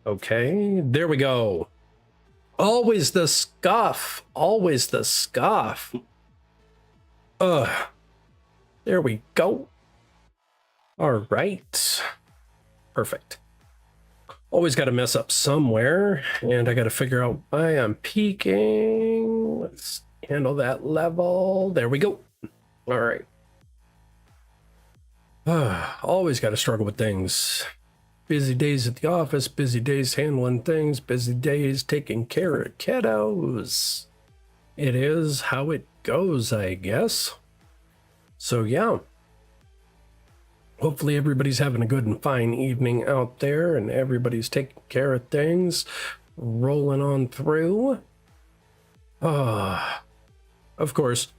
Okay, there we go. Always the scuff. Always the scuff. Ugh. There we go. All right. Perfect. Always got to mess up somewhere, and I got to figure out why I'm peaking. Let's handle that level. There we go. All right. Always got to struggle with things. Busy days at the office, busy days handling things, busy days taking care of kiddos. It is how it goes, I guess. So yeah. Hopefully everybody's having a good and fine evening out there and everybody's taking care of things, rolling on through. Of course,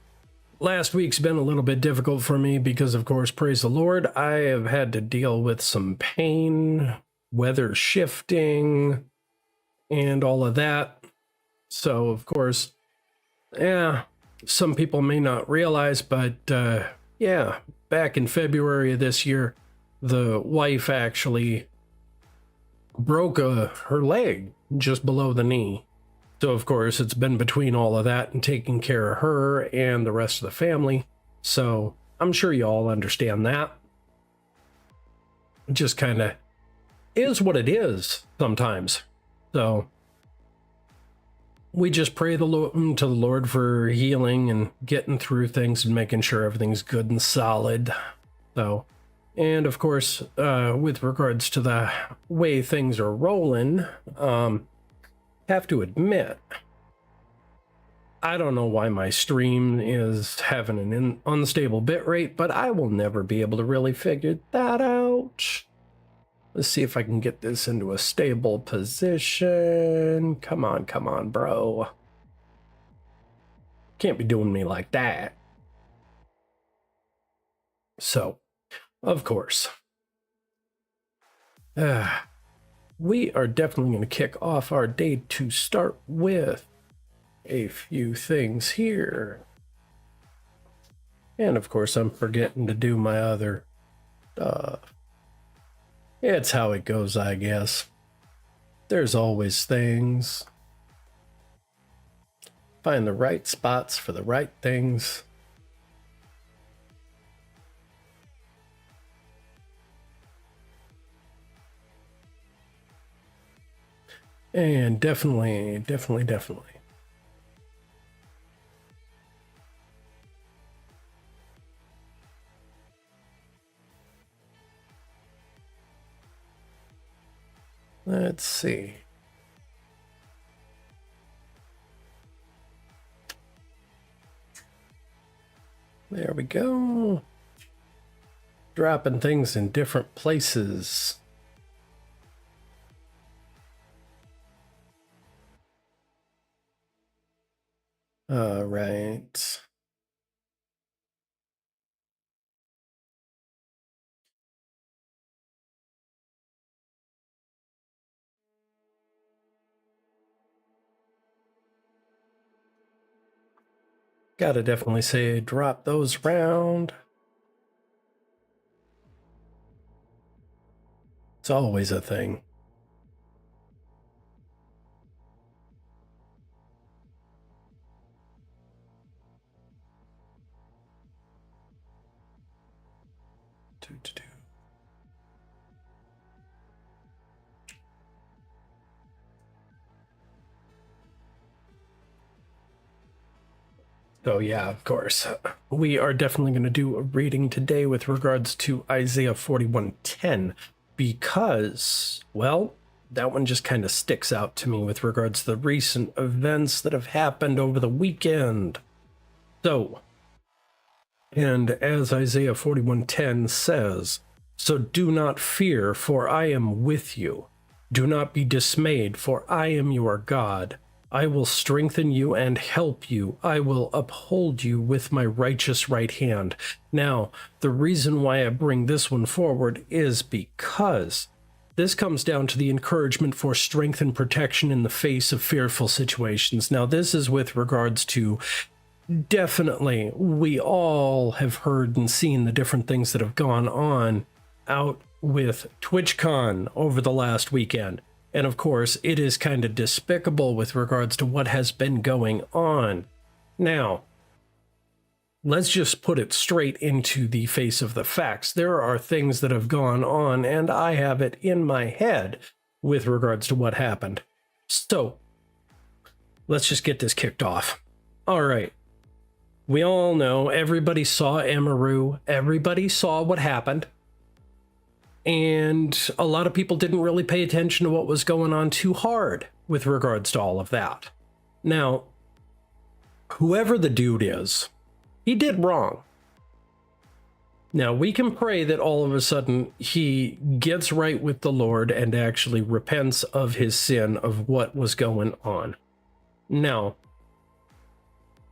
last week's been a little bit difficult for me because, of course, praise the Lord, I have had to deal with some pain, weather shifting, and all of that. So, of course, some people may not realize, but back in February of this year, the wife actually broke her leg just below the knee. So, of course, it's been between all of that and taking care of her and the rest of the family. So, I'm sure you all understand that. It just kind of is what it is sometimes. So, we just pray to the Lord for healing and getting through things and making sure everything's good and solid. So, and of course, with regards to the way things are rolling, have to admit, I don't know why my stream is having an unstable bitrate, but I will never be able to really figure that out. Let's see if I can get this into a stable position. Come on, bro. Can't be doing me like that. So, of course, we are definitely going to kick off our day to start with a few things here. And of course, I'm forgetting to do my other stuff. It's how it goes, I guess. There's always things. Find the right spots for the right things. And definitely. Let's see. There we go. Dropping things in different places. All right. Gotta definitely say, drop those around. It's always a thing. So yeah, of course, we are definitely going to do a reading today with regards to Isaiah 41:10 because, well, that one just kind of sticks out to me with regards to the recent events that have happened over the weekend. So, and as Isaiah 41:10 says, "So do not fear, for I am with you. Do not be dismayed, for I am your God. I will strengthen you and help you. I will uphold you with my righteous right hand." Now, the reason why I bring this one forward is because this comes down to the encouragement for strength and protection in the face of fearful situations. Now, this is with regards to, definitely, we all have heard and seen the different things that have gone on out with TwitchCon over the last weekend. And of course, it is kind of despicable with regards to what has been going on. Now, let's just put it straight into the face of the facts. There are things that have gone on, and I have it in my head with regards to what happened. So, let's just get this kicked off. All right. We all know, everybody saw Emiru. Everybody saw what happened. And a lot of people didn't really pay attention to what was going on too hard with regards to all of that. Now, whoever the dude is, he did wrong. Now, we can pray that all of a sudden he gets right with the Lord and actually repents of his sin of what was going on. Now,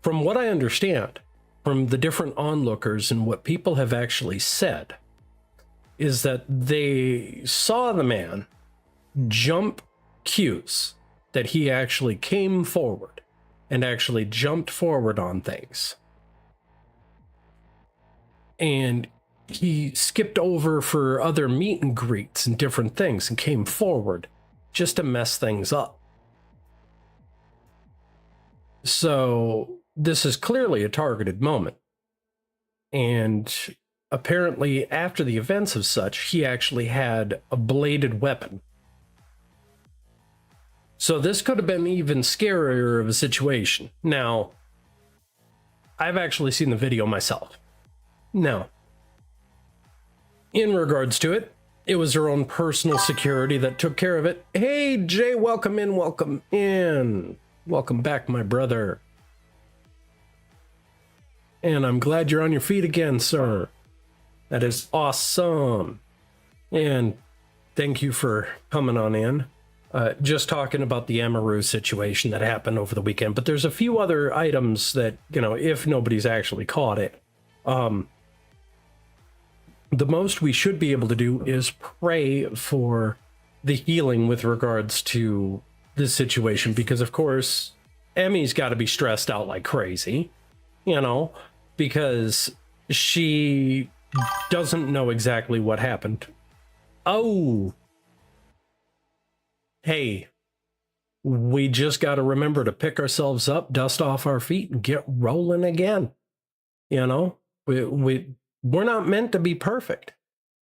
from what I understand, from the different onlookers and what people have actually said, is that they saw the man jump cues, that he actually came forward and actually jumped forward on things. And he skipped over for other meet and greets and different things and came forward just to mess things up. So this is clearly a targeted moment. And apparently, after the events of such, he actually had a bladed weapon. So this could have been even scarier of a situation. Now, I've actually seen the video myself. Now, in regards to it, it was her own personal security that took care of it. Hey, Jay, welcome in, welcome in. Welcome back, my brother. And I'm glad you're on your feet again, sir. That is awesome. And thank you for coming on in. Just talking about the Emiru situation that happened over the weekend. But there's a few other items that, you know, if nobody's actually caught it, the most we should be able to do is pray for the healing with regards to this situation. Because, of course, Emmy's got to be stressed out like crazy, you know, because she doesn't know exactly what happened. Oh, hey, we just got to remember to pick ourselves up, dust off our feet, and get rolling again. You know, we're not meant to be perfect.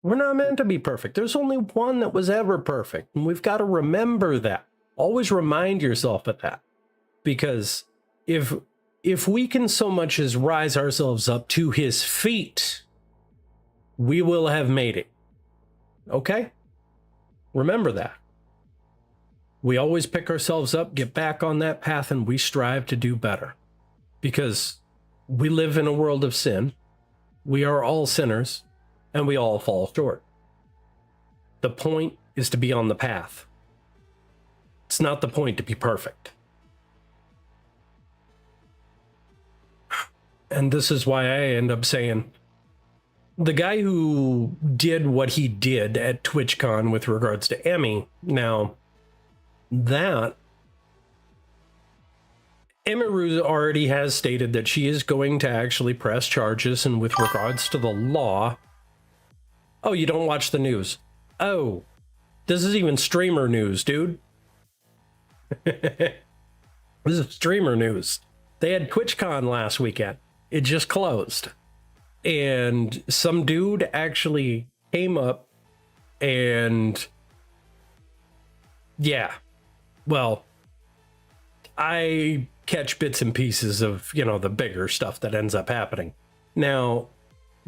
We're not meant to be perfect. There's only one that was ever perfect, and we've got to remember that. Always remind yourself of that, because if we can so much as rise ourselves up to his feet, we will have made it. Okay? Remember that. We always pick ourselves up, get back on that path, and we strive to do better. Because we live in a world of sin. We are all sinners, and we all fall short. The point is to be on the path. It's not the point to be perfect. And this is why I end up saying, the guy who did what he did at TwitchCon with regards to Emmy, now that Emiru already has stated that she is going to actually press charges, and with regards to the law, oh, you don't watch the news. Oh, this is even streamer news, dude. This is streamer news. They had TwitchCon last weekend. It just closed. And some dude actually came up and, yeah, well, I catch bits and pieces of, you know, the bigger stuff that ends up happening. Now,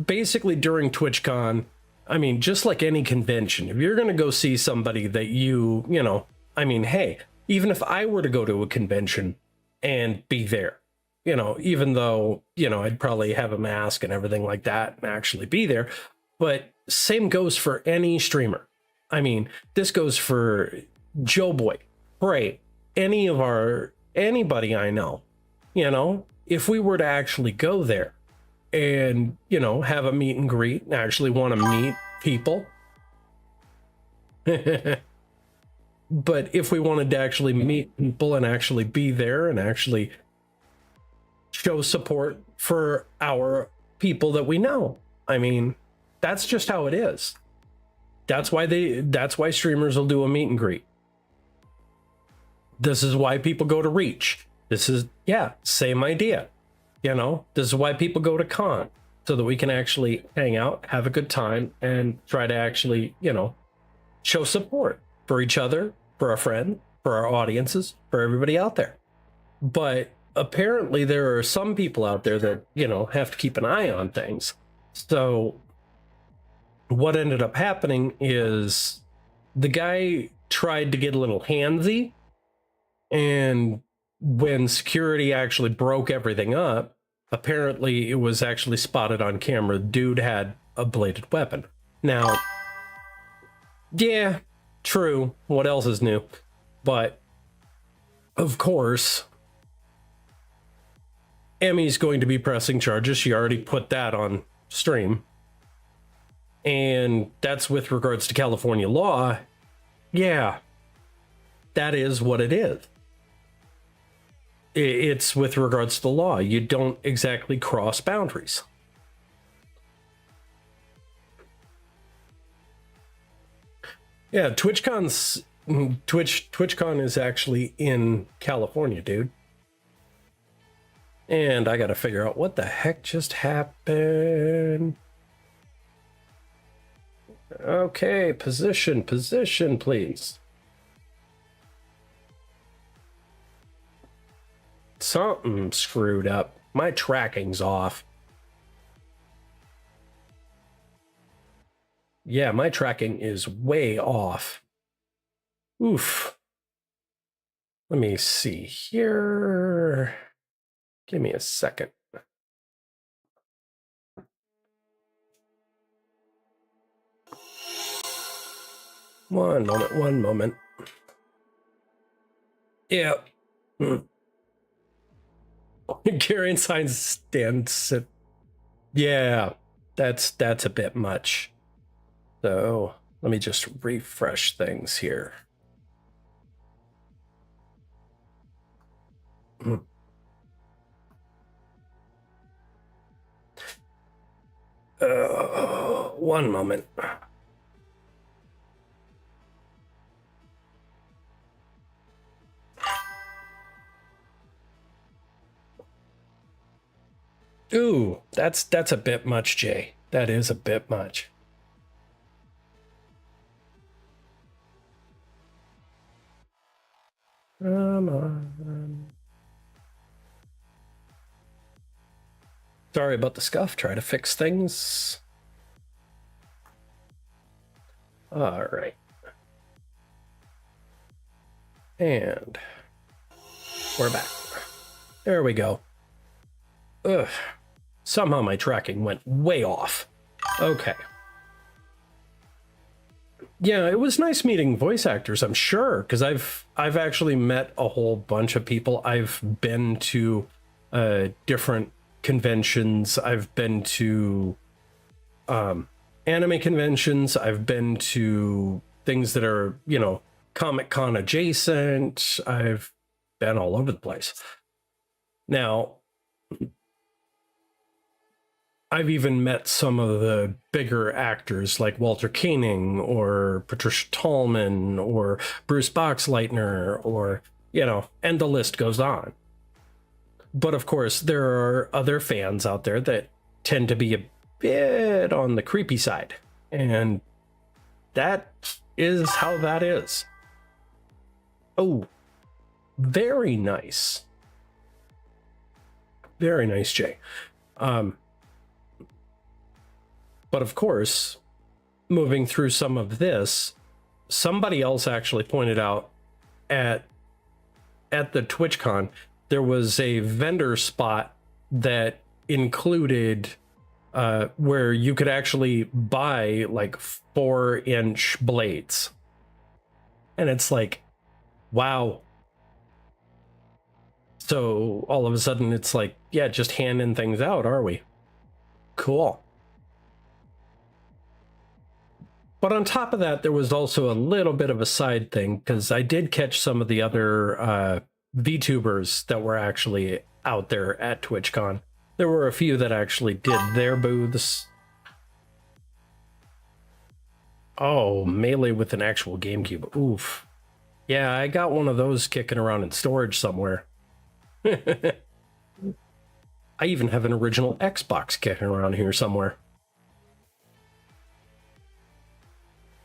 basically during TwitchCon, I mean, just like any convention, if you're going to go see somebody that you know, I mean, hey, even if I were to go to a convention and be there, you know, even though, you know, I'd probably have a mask and everything like that and actually be there. But same goes for any streamer. I mean, this goes for Joe Boy, Prey, anybody I know. You know, if we were to actually go there and, you know, have a meet and greet and actually want to meet people. But if we wanted to actually meet people and actually be there and actually show support for our people that we know. I mean, that's just how it is. That's why streamers will do a meet and greet. This is why people go to Reach. This is, yeah, same idea. You know, this is why people go to con, so that we can actually hang out, have a good time, and try to actually, you know, show support for each other, for our friend, for our audiences, for everybody out there. But apparently there are some people out there that, you know, have to keep an eye on things. So what ended up happening is the guy tried to get a little handsy, and when security actually broke everything up, apparently it was actually spotted on camera. Dude had a bladed weapon. Now, yeah, true. What else is new? But of course, Emmy's going to be pressing charges. She already put that on stream. And that's with regards to California law. Yeah, that is what it is. It's with regards to the law. You don't exactly cross boundaries. Yeah, TwitchCon is actually in California, dude. And I gotta figure out what the heck just happened. Okay, position, please. Something screwed up. My tracking's off. Yeah, my tracking is way off. Oof. Let me see here. Give me a second. One moment. Yeah. Carrying signs stands. Yeah, that's a bit much. So let me just refresh things here. One moment. Ooh, that's a bit much, Jay. That is a bit much. Come on. Sorry about the scuff. Try to fix things. All right. And we're back. There we go. Ugh. Somehow my tracking went way off. Okay. Yeah, it was nice meeting voice actors, I'm sure, because I've actually met a whole bunch of people. I've been to different conventions. I've been to anime conventions. I've been to things that are, you know, Comic-Con adjacent. I've been all over the place. Now, I've even met some of the bigger actors like Walter Koenig or Patricia Tallman or Bruce Boxleitner, or, you know, and the list goes on. But of course, there are other fans out there that tend to be a bit on the creepy side. And that is how that is. Oh, very nice. Very nice, Jay. But of course, moving through some of this, somebody else actually pointed out at the TwitchCon, there was a vendor spot that included where you could actually buy like 4-inch blades. And it's like, wow. So all of a sudden it's like, yeah, just handing things out, are we? Cool. But on top of that, there was also a little bit of a side thing, because I did catch some of the other VTubers that were actually out there at TwitchCon. There were a few that actually did their booths. Oh, Melee with an actual GameCube. Oof. Yeah, I got one of those kicking around in storage somewhere. I even have an original Xbox kicking around here somewhere.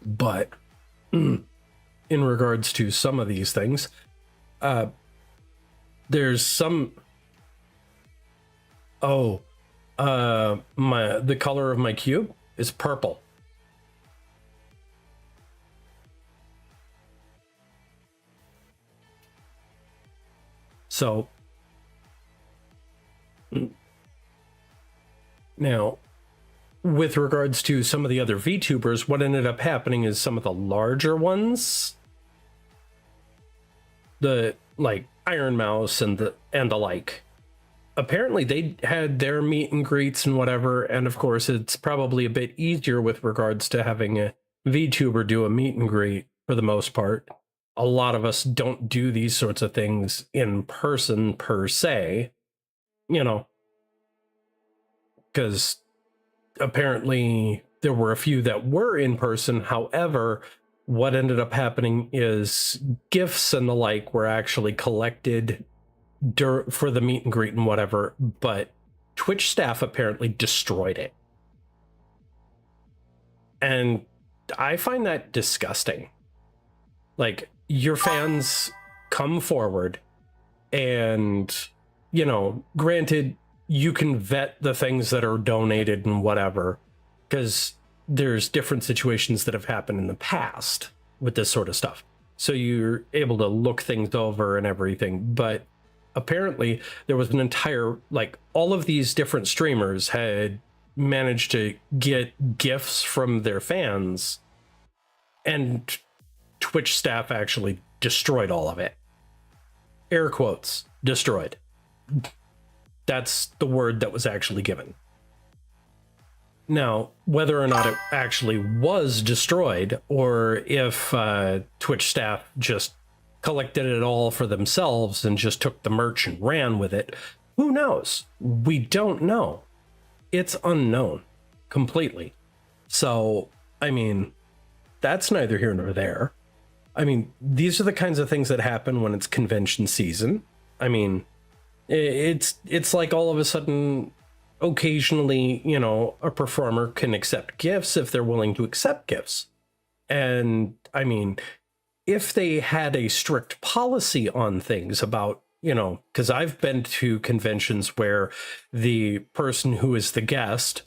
But in regards to some of these things, there's some. Oh, the color of my cube is purple. So now, with regards to some of the other VTubers, what ended up happening is some of the larger ones, the like Iron Mouse and the like, apparently they had their meet and greets and whatever, and of course it's probably a bit easier with regards to having a VTuber do a meet and greet for the most part. A lot of us don't do these sorts of things in person per se, you know, because apparently there were a few that were in person. However, what ended up happening is gifts and the like were actually collected for the meet and greet and whatever, but Twitch staff apparently destroyed it. And I find that disgusting. Like, your fans come forward and, you know, granted, you can vet the things that are donated and whatever, because there's different situations that have happened in the past with this sort of stuff. So you're able to look things over and everything. But apparently there was an entire, like, all of these different streamers had managed to get gifts from their fans, and Twitch staff actually destroyed all of it. Air quotes, destroyed. That's the word that was actually given. Now, whether or not it actually was destroyed, or if Twitch staff just collected it all for themselves and just took the merch and ran with it, who knows? We don't know. It's unknown completely. So, I mean, that's neither here nor there. I mean, these are the kinds of things that happen when it's convention season. I mean, it's like all of a sudden, occasionally, you know, a performer can accept gifts if they're willing to accept gifts. And I mean, if they had a strict policy on things about, you know, because I've been to conventions where the person who is the guest,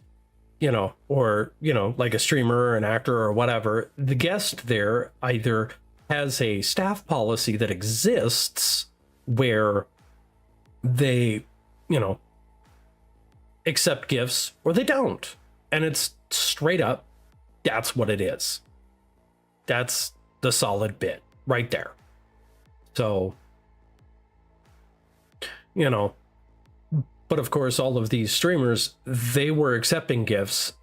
you know, or, you know, like a streamer or an actor or whatever, the guest there either has a staff policy that exists where they, you know, accept gifts or they don't. And it's straight up, that's what it is. That's the solid bit right there. So, you know, but of course, all of these streamers, they were accepting gifts.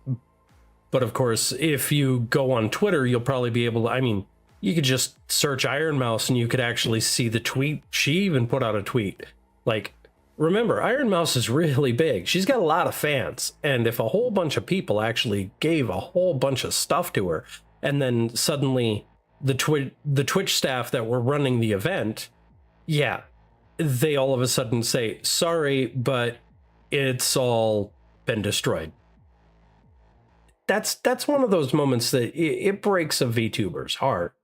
But of course, if you go on Twitter, you'll probably be able to, I mean, you could just search Iron Mouse and you could actually see the tweet. She even put out a tweet. Like, remember, Iron Mouse is really big. She's got a lot of fans. And if a whole bunch of people actually gave a whole bunch of stuff to her, and then suddenly the Twitch staff that were running the event, yeah, they all of a sudden say, sorry, but it's all been destroyed. That's one of those moments that it breaks a VTuber's heart.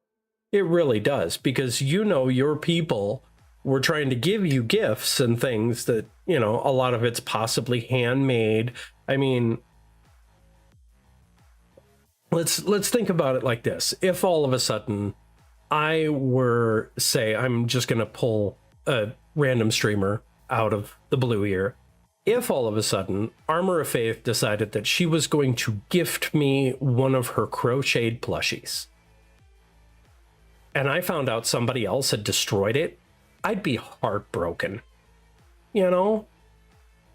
It really does, because, you know, your people were trying to give you gifts and things that, you know, a lot of it's possibly handmade. I mean, let's think about it like this. If all of a sudden I were, say, I'm just going to pull a random streamer out of the blue here. If all of a sudden Armor of Faith decided that she was going to gift me one of her crocheted plushies, and I found out somebody else had destroyed it, I'd be heartbroken. You know,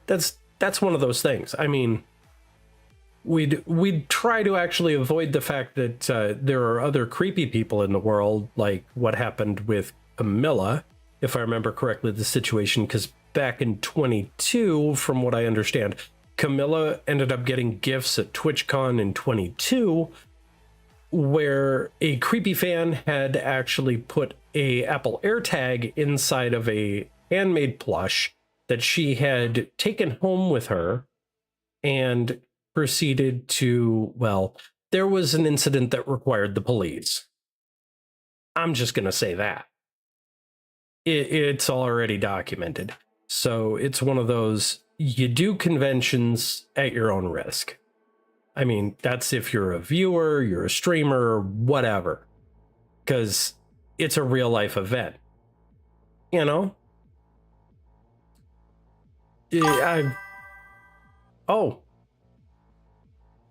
that's one of those things. I mean, we'd try to actually avoid the fact that there are other creepy people in the world, like what happened with Camilla, if I remember correctly, the situation, because back in 22, from what I understand, Camilla ended up getting gifts at TwitchCon in 22, where a creepy fan had actually put a Apple AirTag inside of a handmade plush that she had taken home with her and proceeded to, well, there was an incident that required the police. I'm just going to say that. It's already documented. So it's one of those, you do conventions at your own risk. I mean, that's if you're a viewer, you're a streamer, whatever. Because it's a real life event. You know? Oh.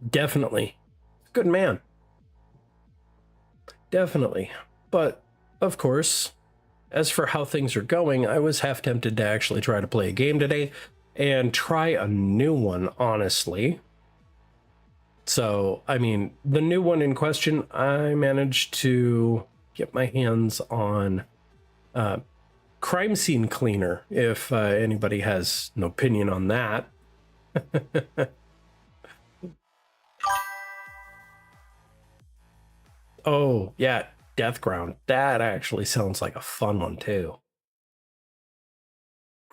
Definitely. Good man. Definitely. But, of course, as for how things are going, I was half tempted to actually try to play a game today and try a new one, honestly. So, I mean, the new one in question, I managed to get my hands on Crime Scene Cleaner, if anybody has an opinion on that. Oh, yeah, Deathground. That actually sounds like a fun one, too.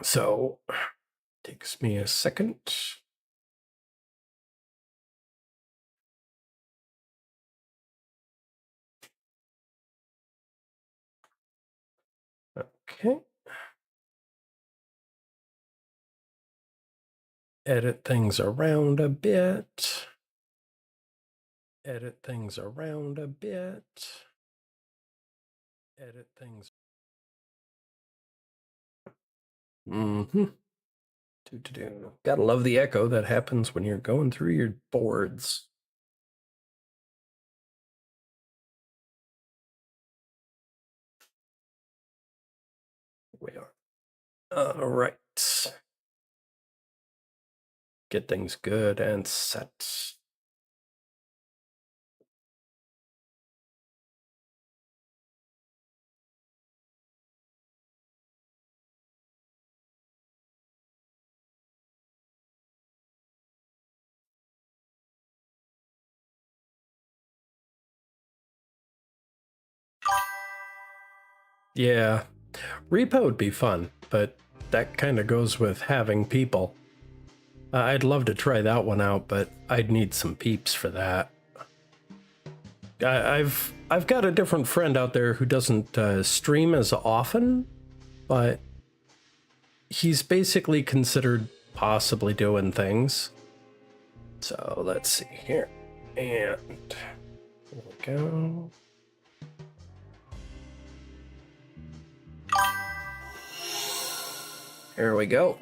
So, takes me a second. Okay. Edit things around a bit. Edit things around a bit. Edit things. Mm-hmm. Do. Gotta love the echo that happens when you're going through your boards. We are. All right. Get things good and set. Yeah, repo would be fun, but that kind of goes with having people. I'd love to try that one out, but I'd need some peeps for that. I've got a different friend out there who doesn't stream as often, but he's basically considered possibly doing things. So let's see here, and there we go. Here we go.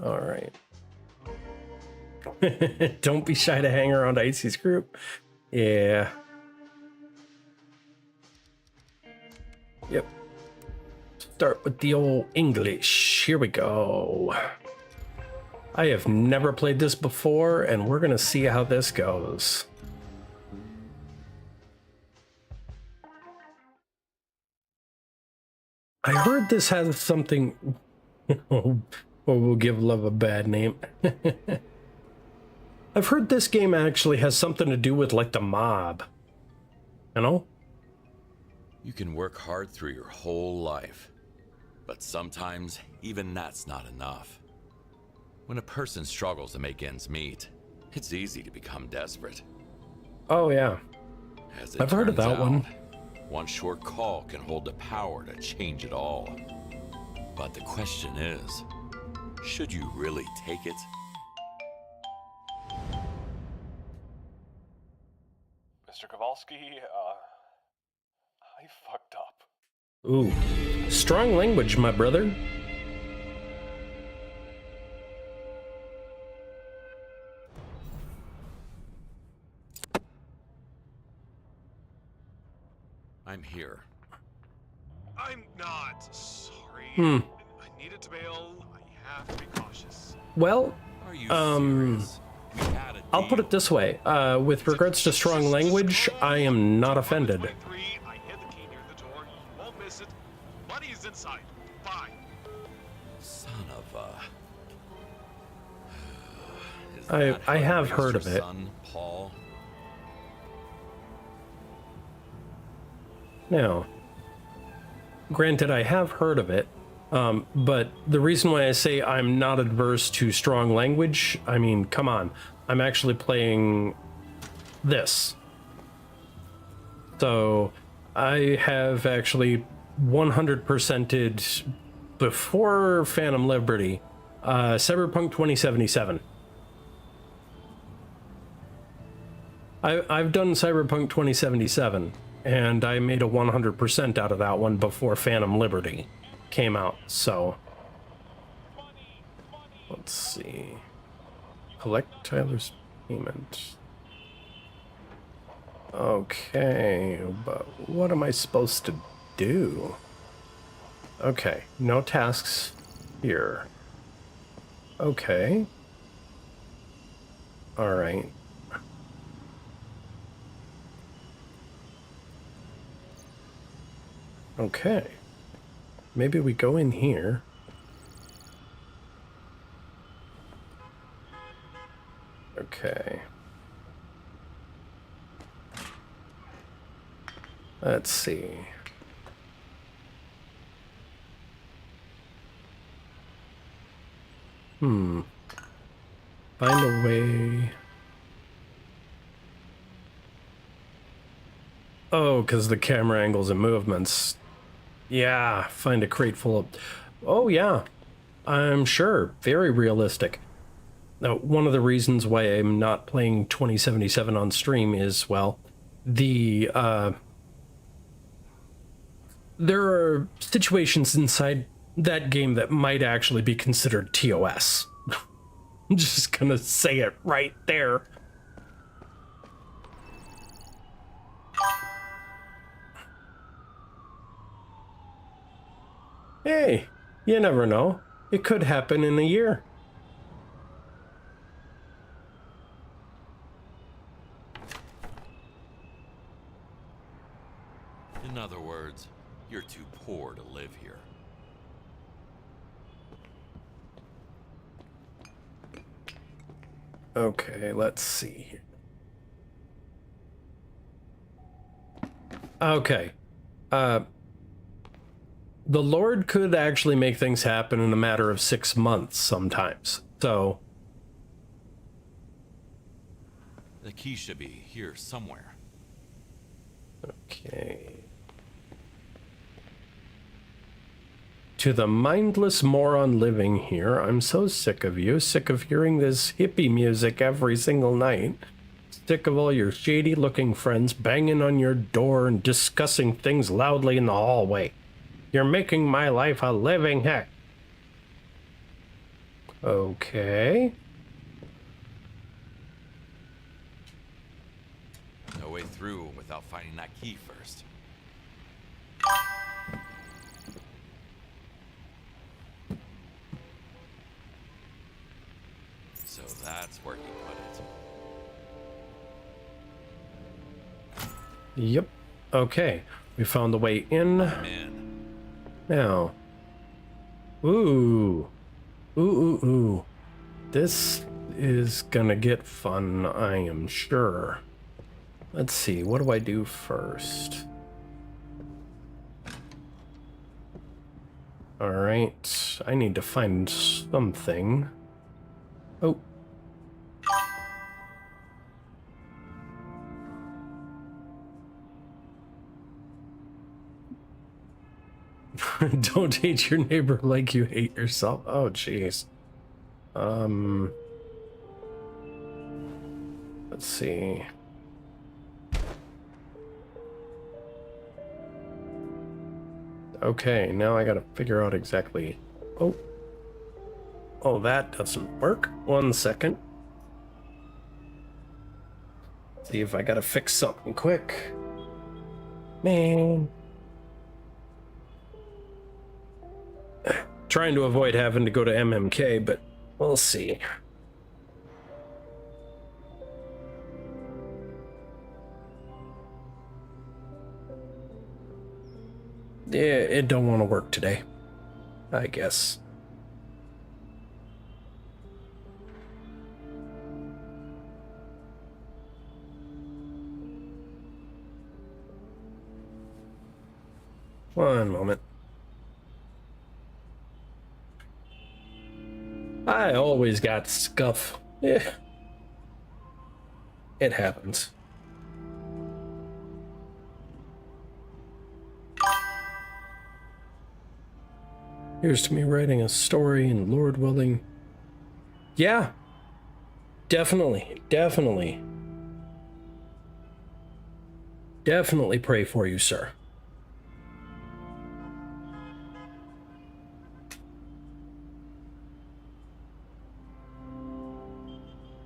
All right. Don't be shy to hang around Icy's group. Yeah. Yep. Start with the old English. Here we go. I have never played this before, and we're gonna see how this goes. I heard this has something. Or we'll give love a bad name. I've heard this game actually has something to do with like the mob. You know? You can work hard through your whole life, but sometimes even that's not enough. When a person struggles to make ends meet, it's easy to become desperate. Oh yeah. I've heard of that one. One short call can hold the power to change it all. But the question is, should you really take it? Mr. Kowalski, I fucked up. Ooh, strong language, my brother. I'm here. I'm not sorry. I needed to bail. I have to be cautious. Well, Are you serious? I'll put it this way. With regards to strong language, I am not offended. I hid the key near the door. You won't miss it. Money's inside. Fine. Son of a... Is I that how you have raised heard your of it. son, Paul? Now, granted, I have heard of it, but the reason why I say I'm not adverse to strong language, I mean, come on, I'm actually playing this. So I have actually 100%ed before Phantom Liberty, Cyberpunk 2077. I've done Cyberpunk 2077, and I made a 100% out of that one before Phantom Liberty came out. So let's see. Collect Tyler's payment. Okay, but what am I supposed to do? Okay, no tasks here. Okay. All right. Okay. Maybe we go in here. Okay. Let's see. Find a way. Oh, because the camera angles and movements. Yeah, find a crate full of... Oh, yeah. I'm sure. Very realistic. Now, one of the reasons why I'm not playing 2077 on stream is, well, there are situations inside that game that might actually be considered TOS. I'm just gonna say it right there. Hey, you never know. It could happen in a year. In other words, you're too poor to live here. Okay, let's see. Okay. The Lord could actually make things happen in a matter of 6 months sometimes. So, The key should be here somewhere. okay. To the mindless moron living here, I'm so sick of you, sick of hearing this hippie music every single night. Sick of all your shady-looking friends banging on your door and discussing things loudly in the hallway. You're making my life a living heck. Okay. No way through without finding that key first. So that's where you put it. Yep. Okay. We found the way in. I'm in. Now. Ooh. Ooh. This is gonna get fun, I am sure. Let's see, what do I do first? Alright, I need to find something. Oh. Don't hate your neighbor like you hate yourself. Oh, jeez. Let's see. Okay, now I gotta figure out exactly. Oh, that doesn't work. 1 second. See if I gotta fix something quick. Man. Trying to avoid having to go to MMK, but we'll see. Yeah, it don't want to work today, I guess. One moment. I always got scuff. Yeah. It happens. Here's to me writing a story and Lord willing. Yeah. Definitely. Definitely pray for you, sir.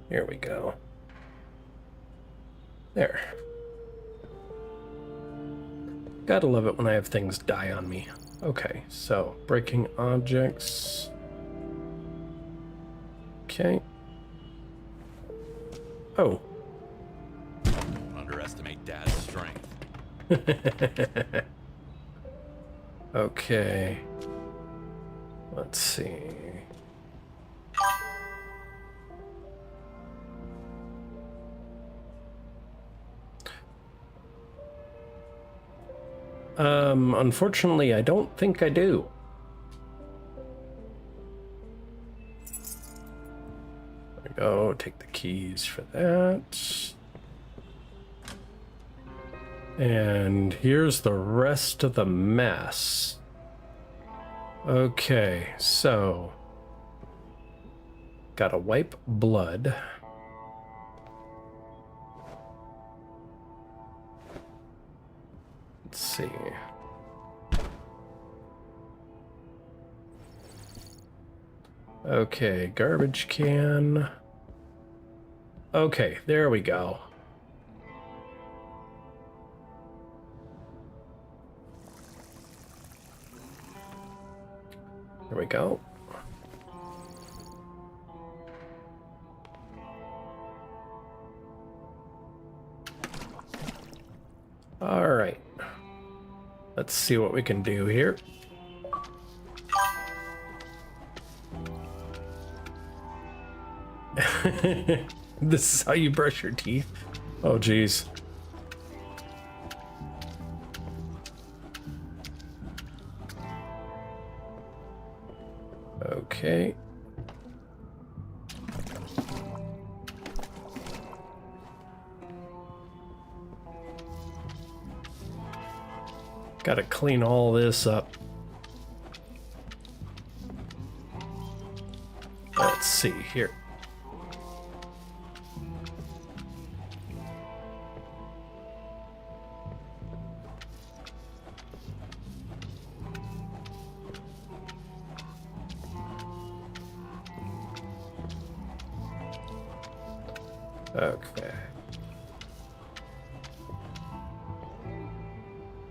Here we go. There. Gotta love it when I have things die on me. Okay, so breaking objects. Okay. Oh. Don't underestimate Dad's strength. Okay. Let's see. Unfortunately, I don't think I do. There we go, take the keys for that. And here's the rest of the mess. Okay, so gotta wipe blood. Let's see. Okay, garbage can. Okay, there we go. There we go. All right. Let's see what we can do here. This is how you brush your teeth? Oh, geez. Okay. Gotta clean all this up. Let's see here. Okay.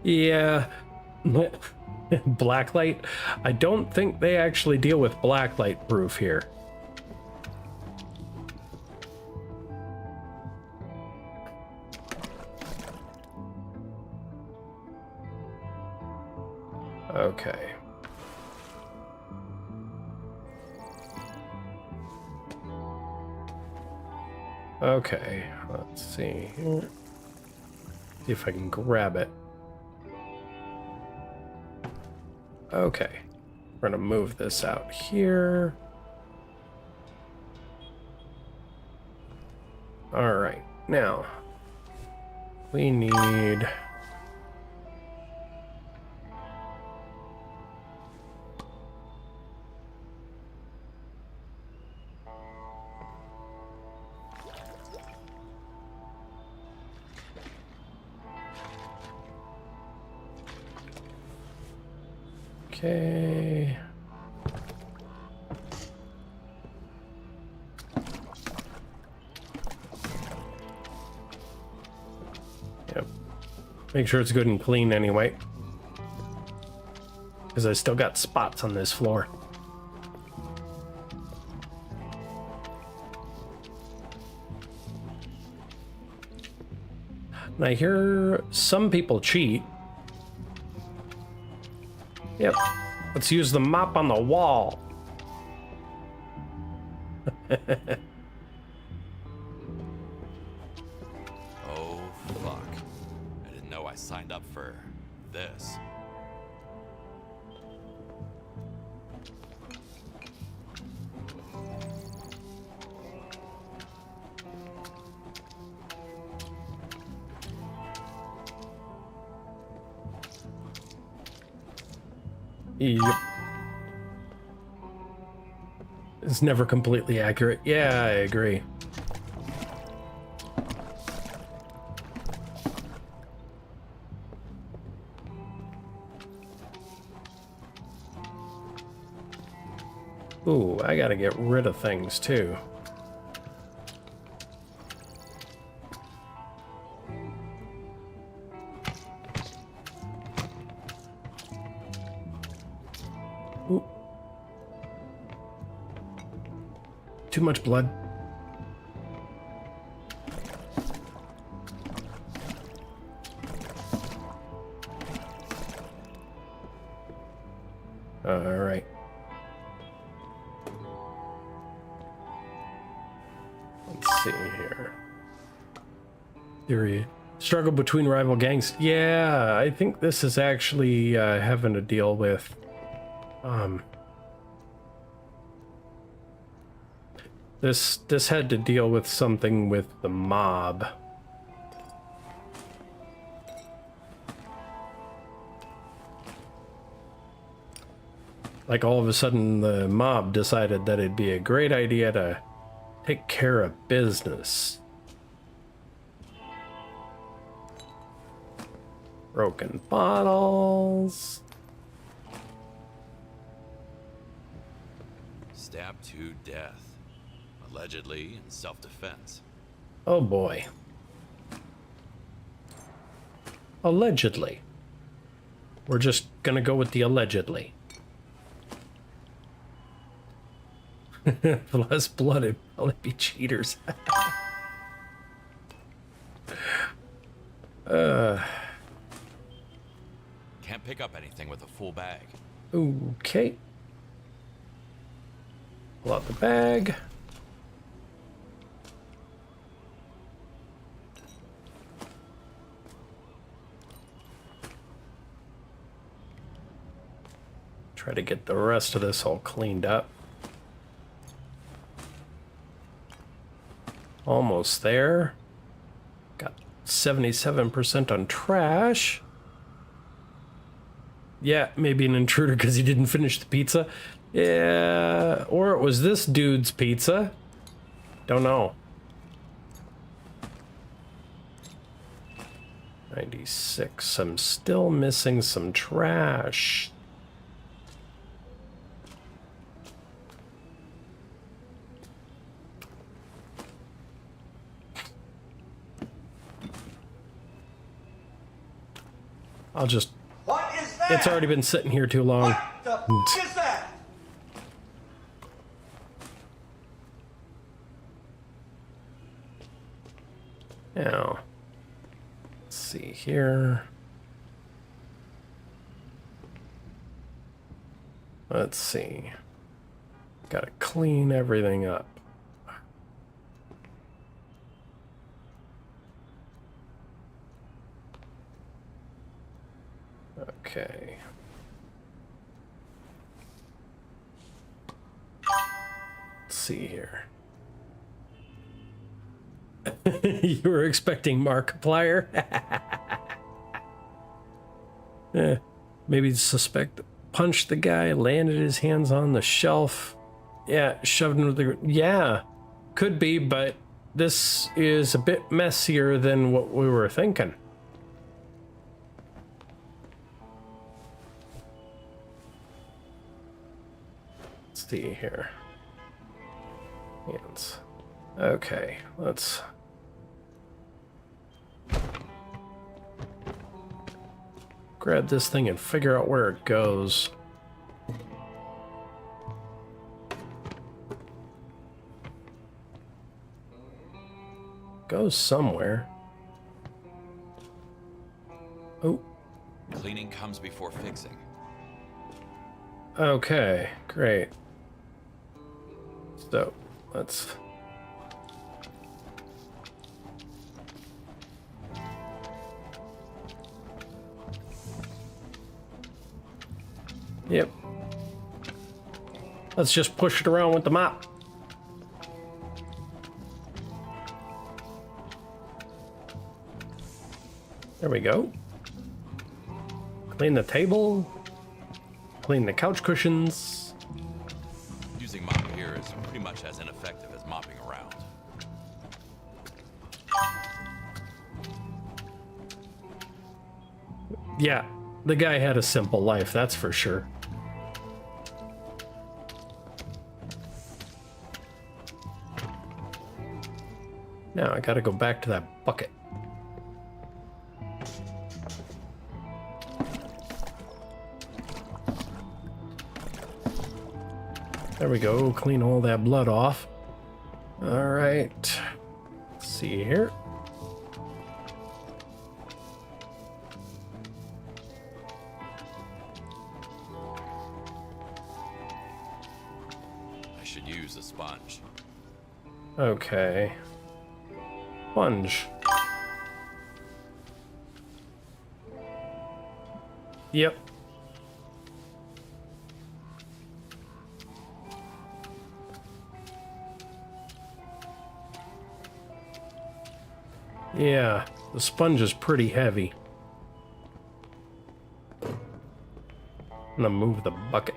Yeah. Blacklight? I don't think they actually deal with blacklight proof here. Okay. Okay, let's see here. See if I can grab it. Okay, we're gonna move this out here. All right, now we need okay. Yep. Make sure it's good and clean anyway. Because I still got spots on this floor. And I hear some people cheat. Yep. Let's use the mop on the wall. Oh, fuck. I didn't know I signed up for this. Yep. It's never completely accurate. Yeah, I agree. Ooh, I gotta get rid of things too. Ooh. Too much blood. All right. Let's see here. Theory. Struggle between rival gangs. Yeah, I think this is actually having to deal with this had to deal with something with the mob. Like all of a sudden the mob decided that it'd be a great idea to take care of business. Broken bottles. Stabbed to death, allegedly in self-defense. Oh boy. Allegedly. We're just gonna go with the allegedly. Less blood, it'd probably be cheaters. Can't pick up anything with a full bag. Okay. Pull out the bag. Try to get the rest of this all cleaned up. Almost there. Got 77% on trash. Yeah, maybe an intruder because he didn't finish the pizza. Yeah, or it was this dude's pizza. Don't know. 96. I'm still missing some trash. I'll just... What is that? It's already been sitting here too long. What the f is that? Now, let's see here. Let's see. Gotta clean everything up. Okay. Let's see here. You were expecting Markiplier? Maybe the suspect punched the guy, landed his hands on the shelf. Yeah, shoved him with the... Yeah, could be, but this is a bit messier than what we were thinking. Let's see here. Hands. Okay, let's... grab this thing and figure out where it goes. Goes somewhere. Oh. Cleaning comes before fixing. Okay, great. So, let's... Yep. Let's just push it around with the mop. There we go. Clean the table. clean the couch cushions. Using mop here is pretty much as ineffective as mopping around. Yeah, the guy had a simple life, that's for sure. Now I gotta go back to that bucket. There we go, clean all that blood off. All right, let's see here. I should use a sponge. Okay. Sponge. Yep. Yeah, the sponge is pretty heavy. I'm gonna move the bucket.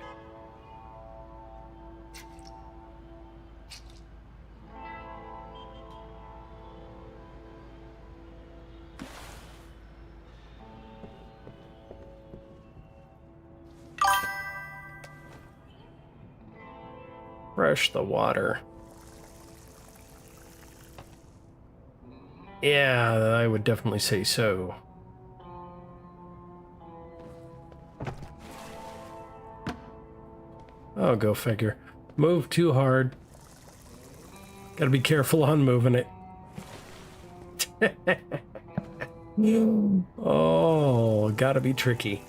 Fresh the water. Yeah, I would definitely say so. Oh, go figure. Move too hard. Gotta be careful on moving it. Oh, gotta be tricky.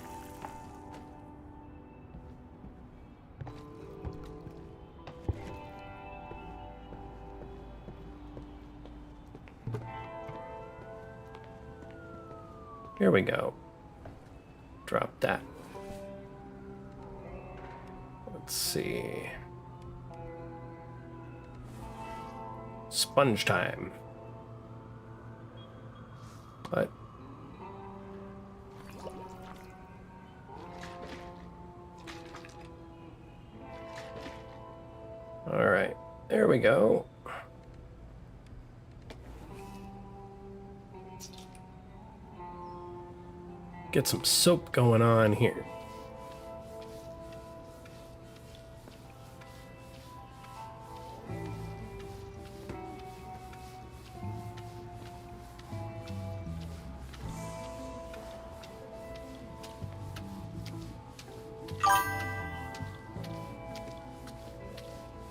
Here we go. Drop that. Let's see. Sponge time. What? All right, there we go. Get some soap going on here.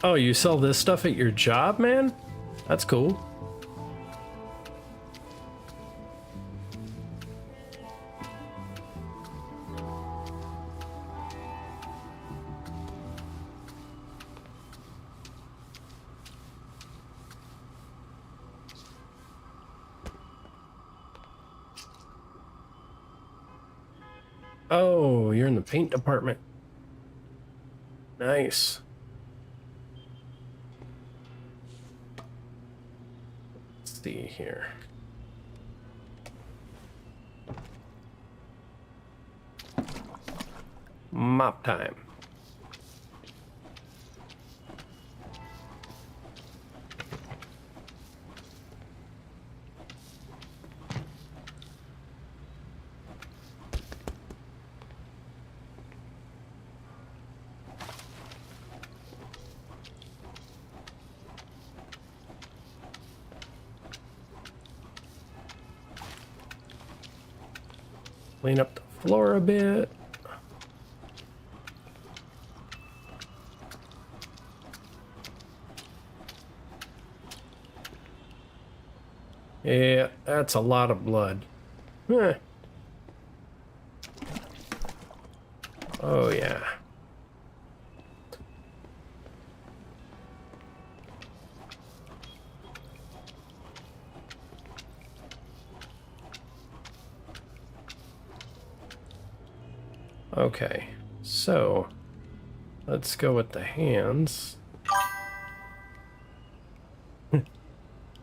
Oh, you sell this stuff at your job, man? That's cool. Oh, you're in the paint department. Nice. Let's see here. Mop time. Clean up the floor a bit. Yeah, that's a lot of blood. Huh. Oh, yeah. Okay, so let's go with the hands.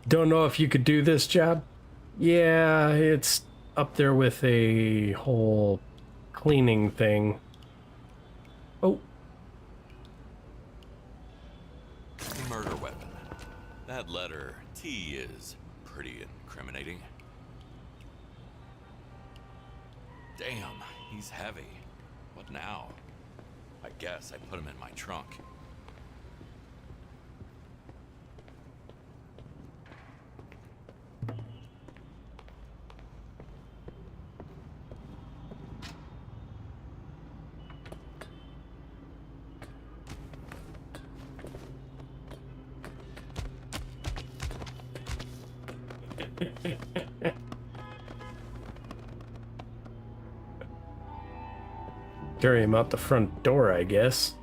Don't know if you could do this job. Yeah, it's up there with a whole cleaning thing. your tea is pretty incriminating. Damn, he's heavy. What now? I guess I put him in my trunk. Carry him out the front door, I guess.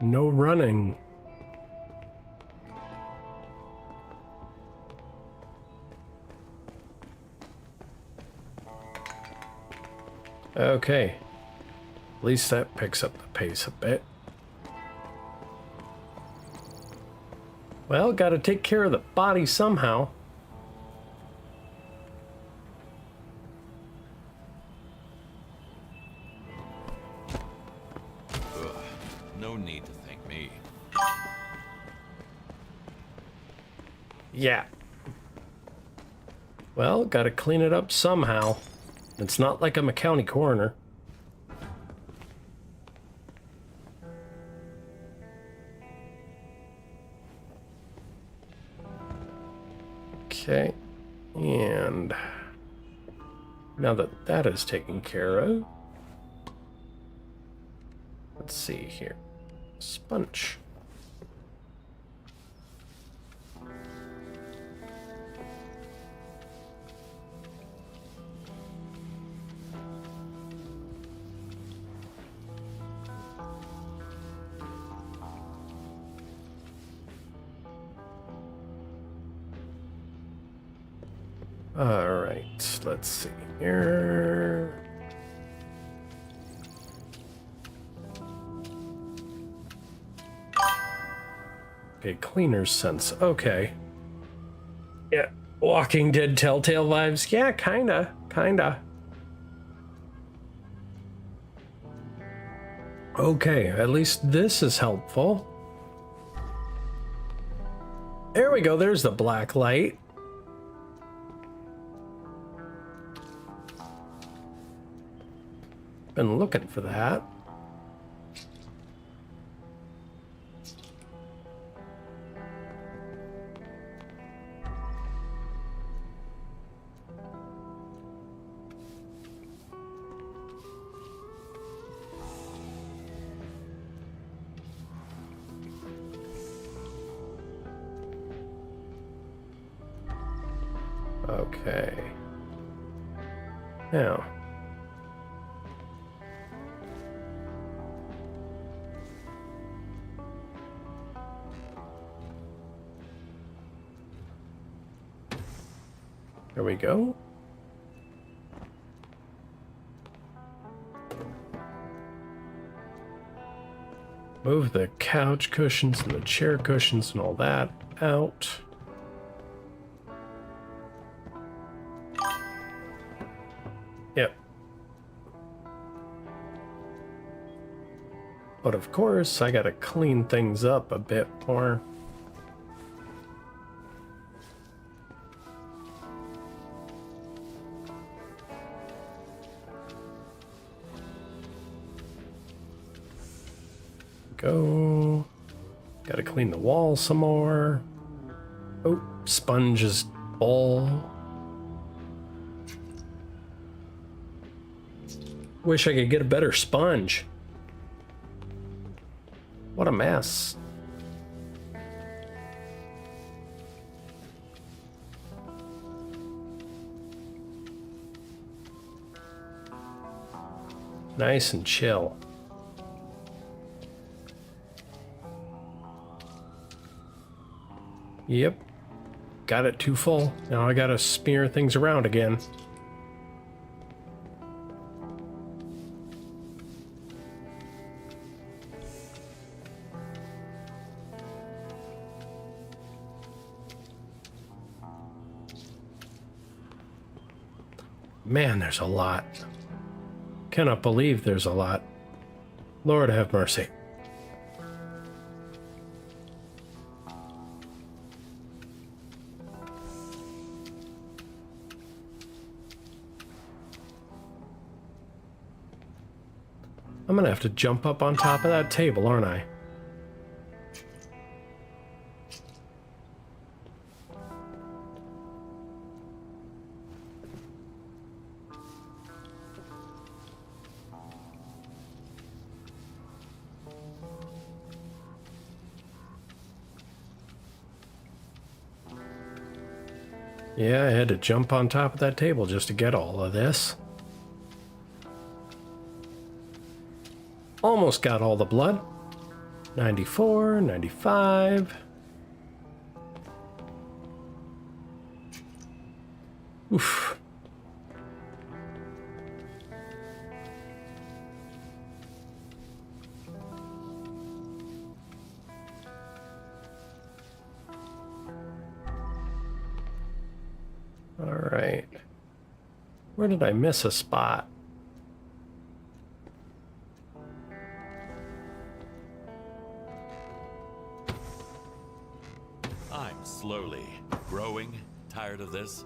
No running. Okay. At least that picks up the pace a bit. Well, gotta take care of the body somehow. Ugh, no need to thank me. Yeah. Well, gotta clean it up somehow. It's not like I'm a county coroner. Okay, and now that that is taken care of, let's see here. Sponge. All right, let's see here. Okay, cleaner sense. Okay. Yeah, Walking Dead Telltale vibes. Yeah, kinda. Okay, at least this is helpful. There we go, there's the black light. Been looking for that. Okay. Now. There we go. Move the couch cushions and the chair cushions and all that out. Yep. But of course, I gotta clean things up a bit more. Go. Gotta clean the wall some more. Oh, sponge is full. Wish I could get a better sponge. What a mess. Nice and chill. Yep. Got it too full. Now I gotta smear things around again. Man, there's a lot. Cannot believe there's a lot. Lord have mercy. I'm gonna have to jump up on top of that table, aren't I? Yeah, I had to jump on top of that table just to get all of this. Almost got all the blood. 94, 95. Oof. All right. Where did I miss a spot? I'm slowly growing tired of this.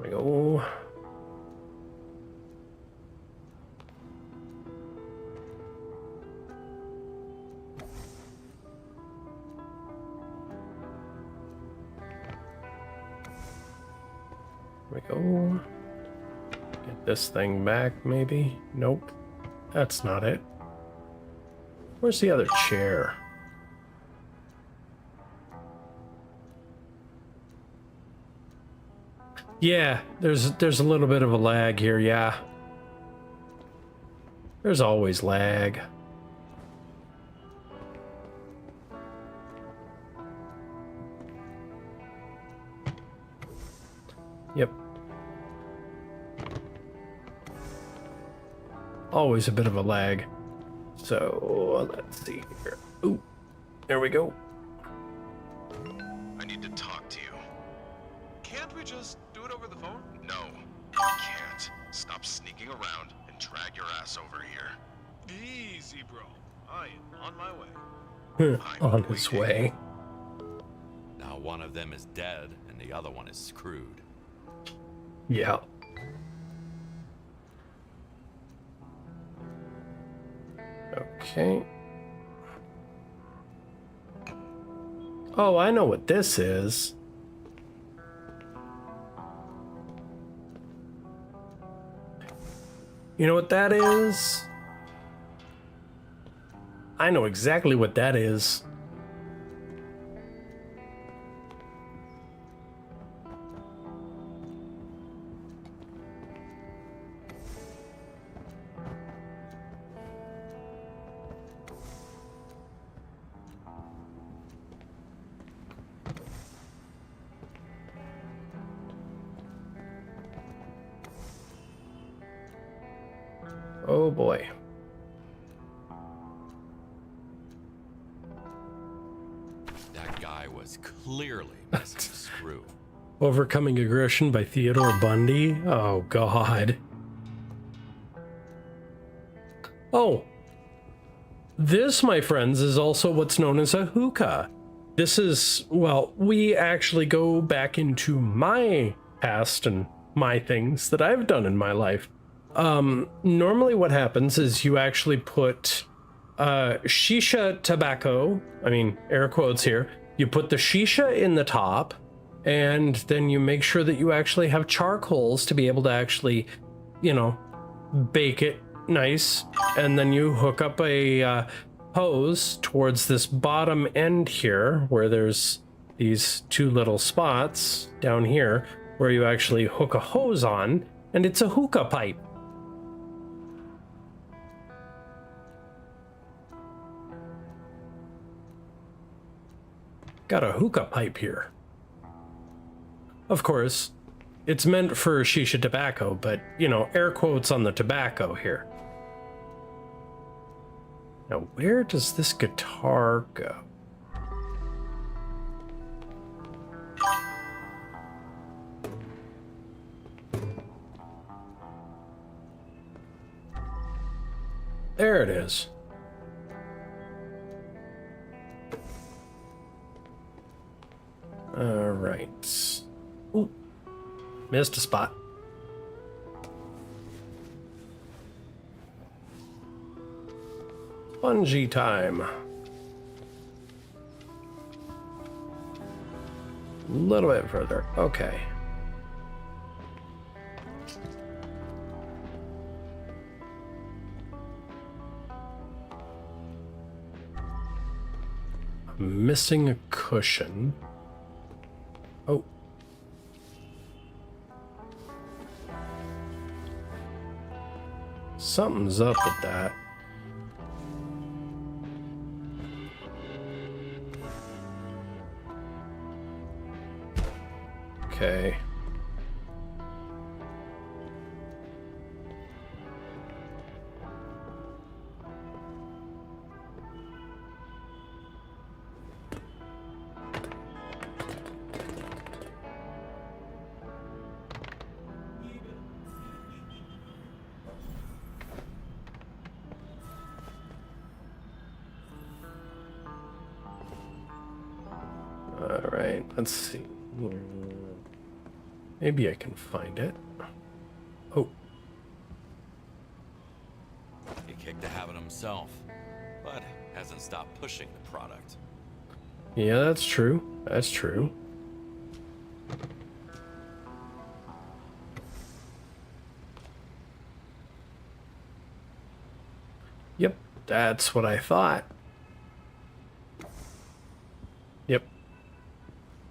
There we go. There we go. Get this thing back, maybe? Nope. That's not it. Where's the other chair? Yeah, there's a little bit of a lag here, yeah. There's always lag. Yep. Always a bit of a lag. So, let's see here. Ooh, there we go. I need to talk to you. Can't we just do it over the phone? No, you can't. Stop sneaking around and drag your ass over here. Easy, bro. I am on my way. On his way. Now one of them is dead and the other one is screwed. Yeah. Okay. Oh, I know what this is. You know what that is? I know exactly what that is. Oh boy. That guy was clearly missing a screw. Overcoming Aggression by Theodore Bundy? Oh god. Oh. This, my friends, is also what's known as a hookah. This is, well, we actually go back into my past and my things that I've done in my life. Normally what happens is you actually put shisha tobacco, I mean, air quotes here, you put the shisha in the top, and then you make sure that you actually have charcoals to be able to actually, you know, bake it nice, and then you hook up a hose towards this bottom end here, where there's these two little spots down here, where you actually hook a hose on, and it's a hookah pipe. Got a hookah pipe here. Of course, it's meant for shisha tobacco, but, you know, air quotes on the tobacco here. Now, where does this guitar go? There it is. All right. Ooh, missed a spot. Bungee time. A little bit further. Okay. Missing a cushion. Oh. Something's up with that. Okay. All right, let's see. Maybe I can find it. Oh, He kicked the habit himself, but hasn't stopped pushing the product. yeah, that's true. That's true. Yep, that's what I thought. Yep.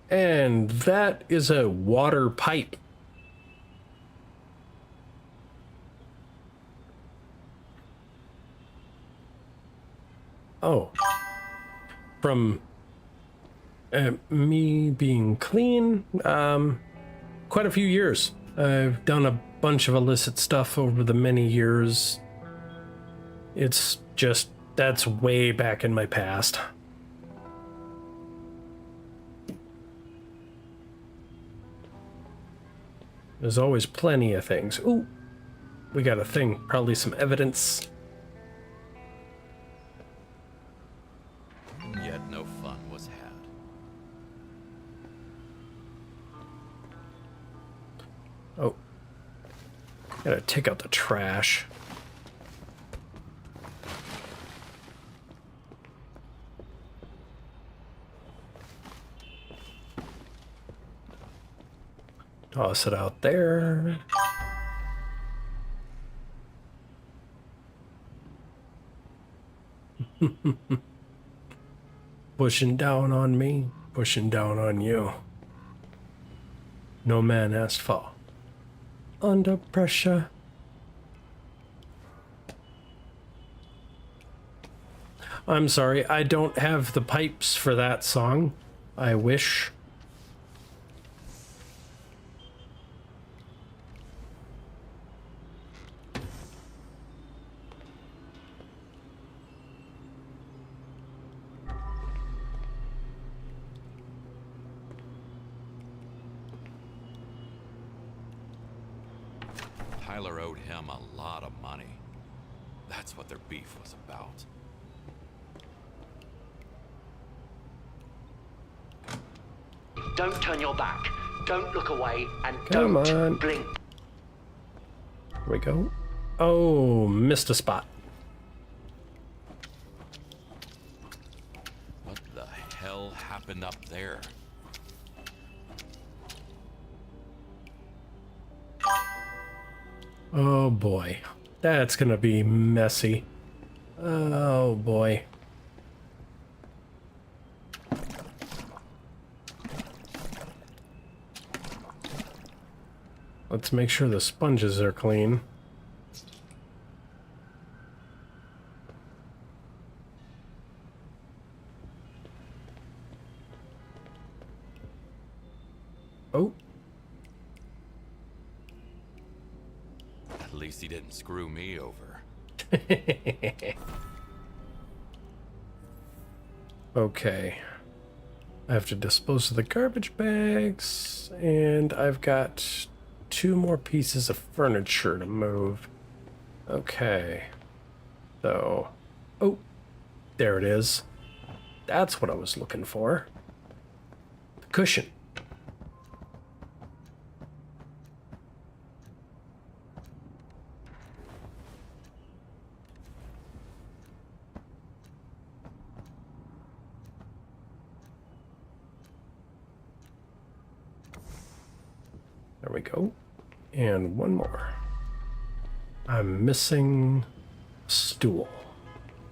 And that is a water pipe. Oh. From me being clean, quite a few years. I've done a bunch of illicit stuff over the many years. It's just, that's way back in my past. There's always plenty of things. Ooh, we got a thing, probably some evidence. Yet no fun was had. Oh, gotta take out the trash. Toss it out there. Pushing down on me, pushing down on you. No man has fall. Under pressure. I'm sorry, I don't have the pipes for that song. I wish. Tyler owed him a lot of money. That's what their beef was about. Don't turn your back. Don't look away, and Come don't on. blink. Here we go. Oh, missed a spot. What the hell happened up there? Oh boy. That's gonna be messy. Oh boy. Let's make sure the sponges are clean. Oh, At least he didn't screw me over. Okay. I have to dispose of the garbage bags, and I've got 2 more pieces of furniture to move. Okay. So, oh, there it is. That's what I was looking for. The cushion. There we go. And one more. I'm missing a stool.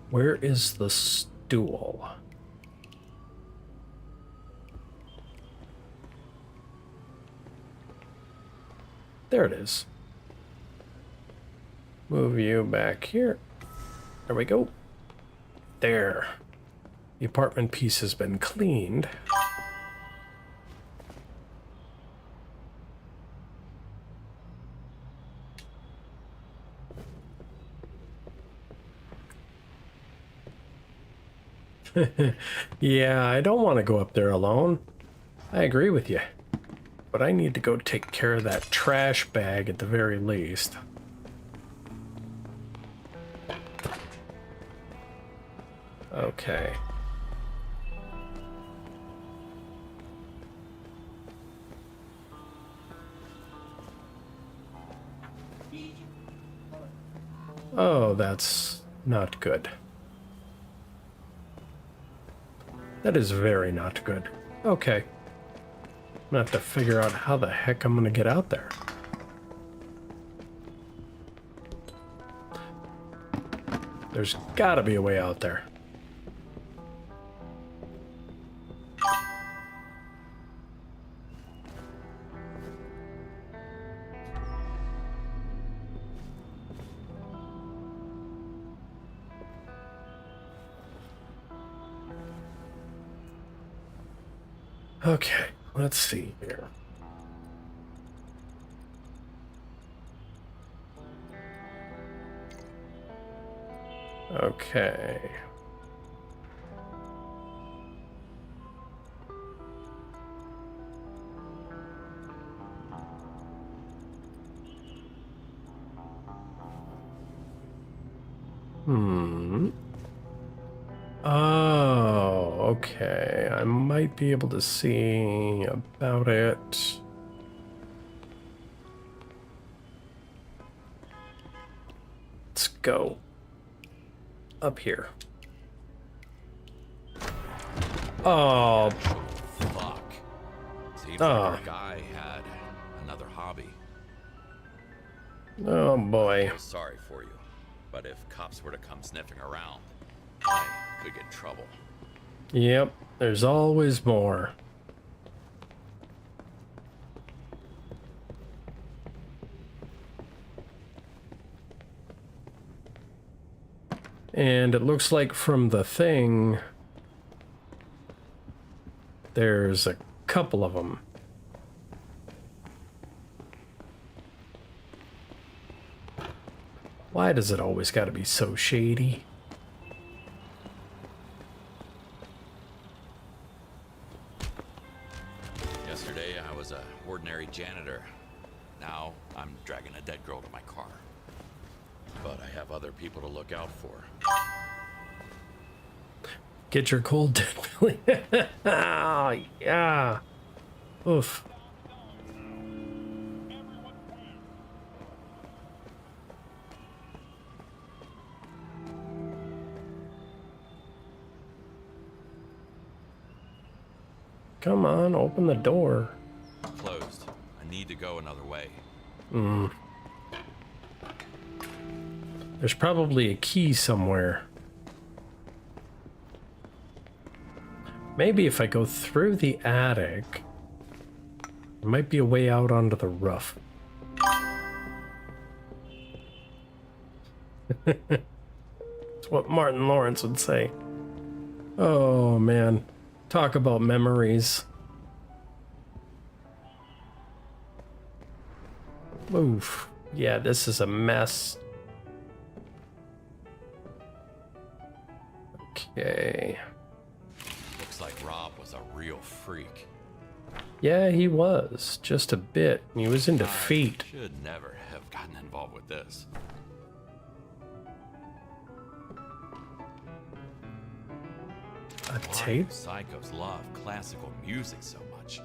Where is the stool? There it is. Move you back here. There we go. There. The apartment piece has been cleaned. Yeah, I don't want to go up there alone. I agree with you. But I need to go take care of that trash bag at the very least. Okay. Oh, that's not good. That is very not good. Okay. I'm gonna have to figure out how the heck I'm gonna get out there. There's gotta be a way out there. Okay, let's see here. Okay. Oh, okay. I might be able to see about it. Let's go up here. Oh, Fuck. Seems Oh. like our guy had another hobby. oh boy. I'm sorry for you, but if cops were to come sniffing around, I could get in trouble. Yep, there's always more. And it looks like from the thing, there's a couple of them. Why does it always got to be so shady? Yesterday, I was a ordinary janitor. Now, I'm dragging a dead girl to my car. But I have other people to look out for. Get your cold dead, Billy. Oh, yeah. Oof. Come on, open the door. Closed. I need to go another way. There's probably a key somewhere. Maybe if I go through the attic, there might be a way out onto the roof. That's what Martin Lawrence would say. Oh man, talk about memories. Oof. Yeah, this is a mess. Okay. Looks like Rob was a real freak. Yeah, he was. Just a bit. He was into feet. Should never have gotten involved with this. A Why tape? do psychos love classical music so much?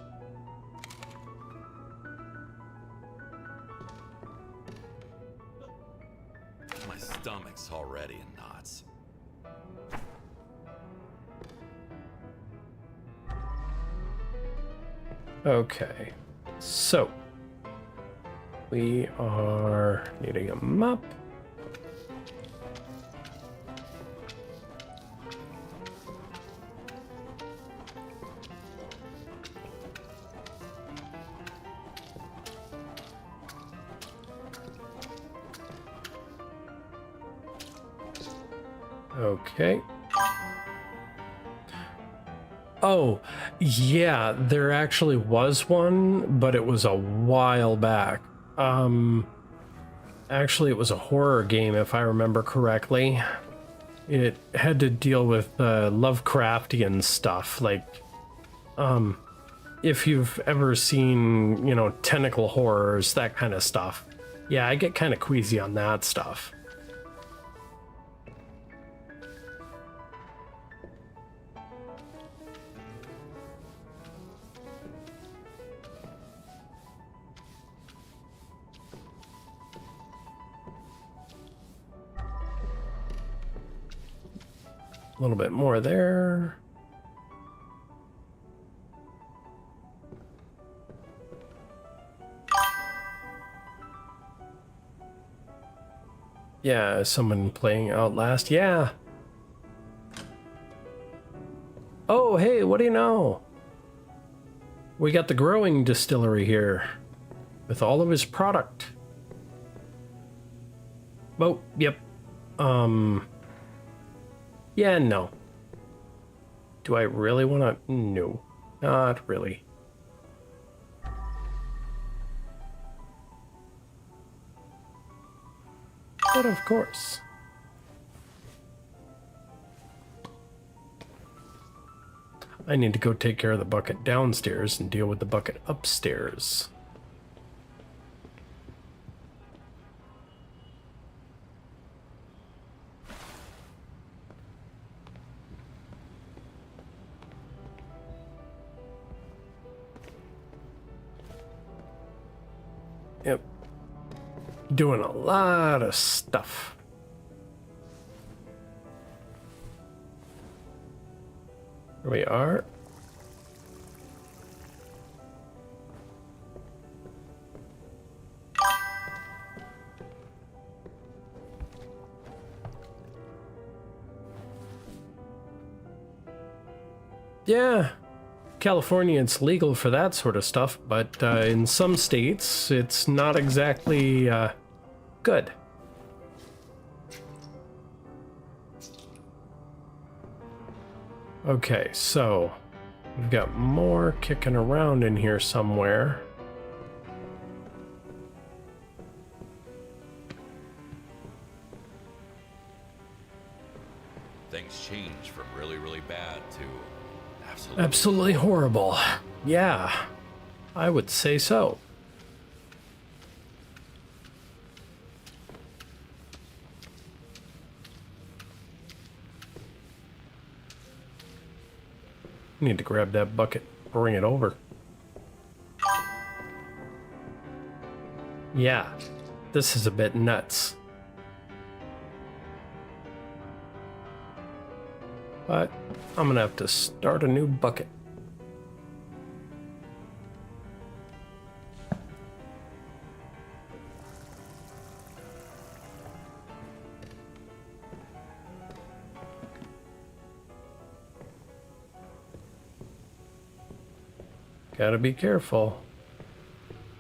My stomach's already in knots. Okay. So. We are needing a mop. Okay. Oh, yeah, there actually was one, but it was a while back. Actually, it was a horror game, if I remember correctly. It had to deal with Lovecraftian stuff, like, if you've ever seen, you know, tentacle horrors, that kind of stuff. Yeah, I get kind of queasy on that stuff. A little bit more there. Yeah, someone playing Outlast. Yeah. Oh, hey, what do you know? We got the growing distillery here with all of his product. Oh, yep. Yeah, no. Do I really want to? No, not really. But of course. I need to go take care of the bucket downstairs and deal with the bucket upstairs. Yep. Doing a lot of stuff. Here we are. Yeah. California, it's legal for that sort of stuff, but in some states, it's not exactly good. Okay, so we've got more kicking around in here somewhere. Things change from really, really bad to Absolutely horrible. Yeah, I would say so. Need to grab that bucket, bring it over. Yeah, this is a bit nuts. But I'm gonna have to start a new bucket. Gotta be careful.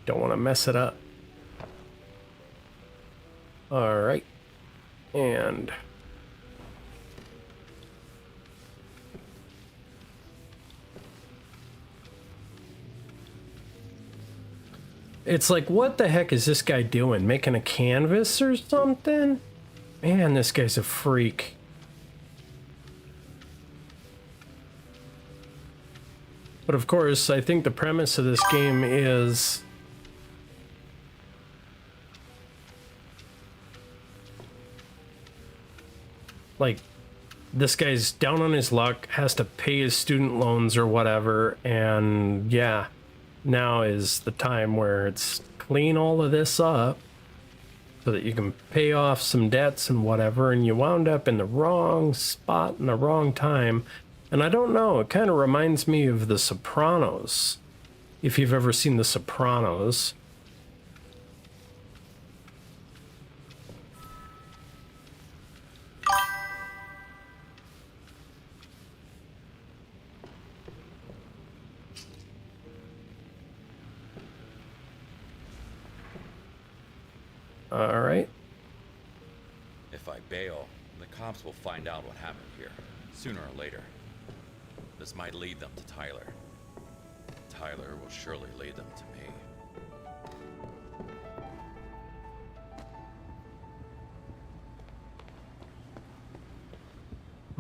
Don't want to mess it up. All right. And It's like, what the heck is this guy doing? Making a canvas or something? Man, this guy's a freak. But of course, I think the premise of this game is like this guy's down on his luck, has to pay his student loans or whatever, and yeah, now is the time where it's clean all of this up so that you can pay off some debts and whatever, and you wound up in the wrong spot in the wrong time. And I don't know, it kind of reminds me of The Sopranos, if you've ever seen The Sopranos. All right. If I bail, the cops will find out what happened here, sooner or later. This might lead them to Tyler. Tyler will surely lead them to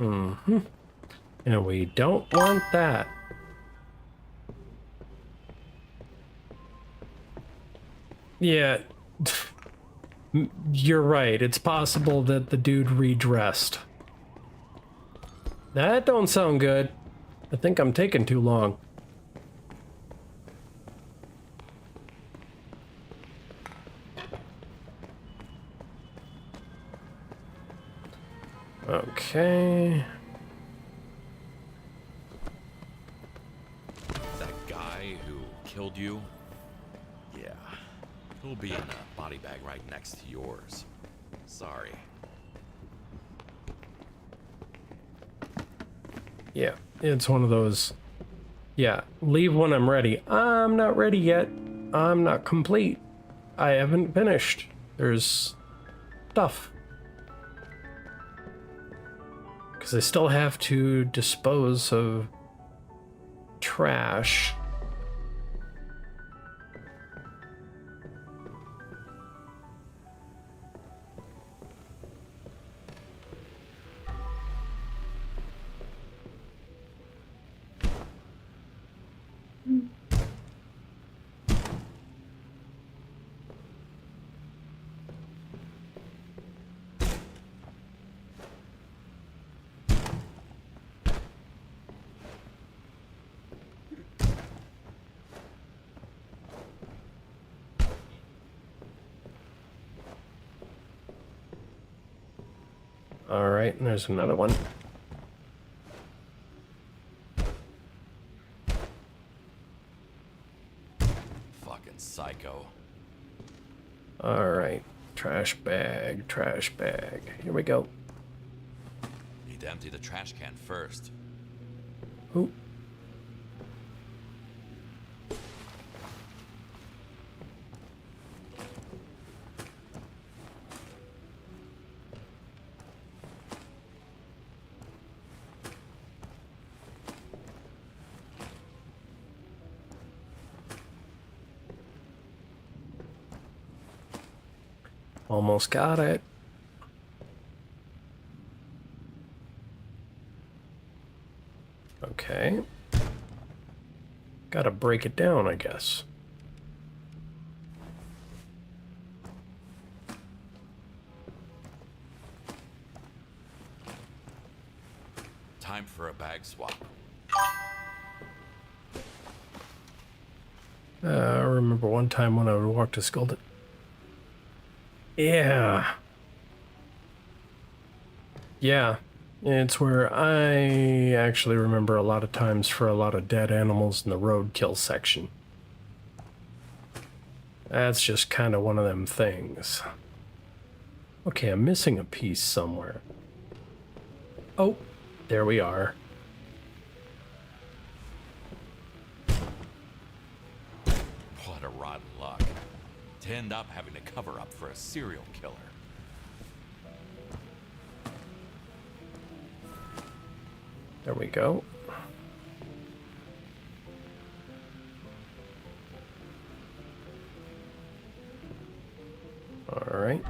me. And we don't want that. Yeah. You're right. It's possible that the dude redressed. That don't sound good. I think I'm taking too long. Okay. That guy who killed you? Yeah. He'll be in a body bag right next to yours. Sorry. Yeah, it's one of those. Yeah, leave when I'm ready. I'm not ready yet. I'm not complete. I haven't finished. There's stuff. Because I still have to dispose of trash. All right, and there's another one. Fucking psycho. All right, trash bag, trash bag. Here we go. Need to empty the trash can first. Ooh. Almost got it. Okay. Gotta break it down, I guess. Time for a bag swap. I remember one time when I would walk to school. Yeah. Yeah. It's where I actually remember a lot of times for a lot of dead animals in the roadkill section. That's just kind of one of them things. Okay, I'm missing a piece somewhere. Oh, there we are. What a rotten luck. To end up having to cover up for a serial killer. There we go. right.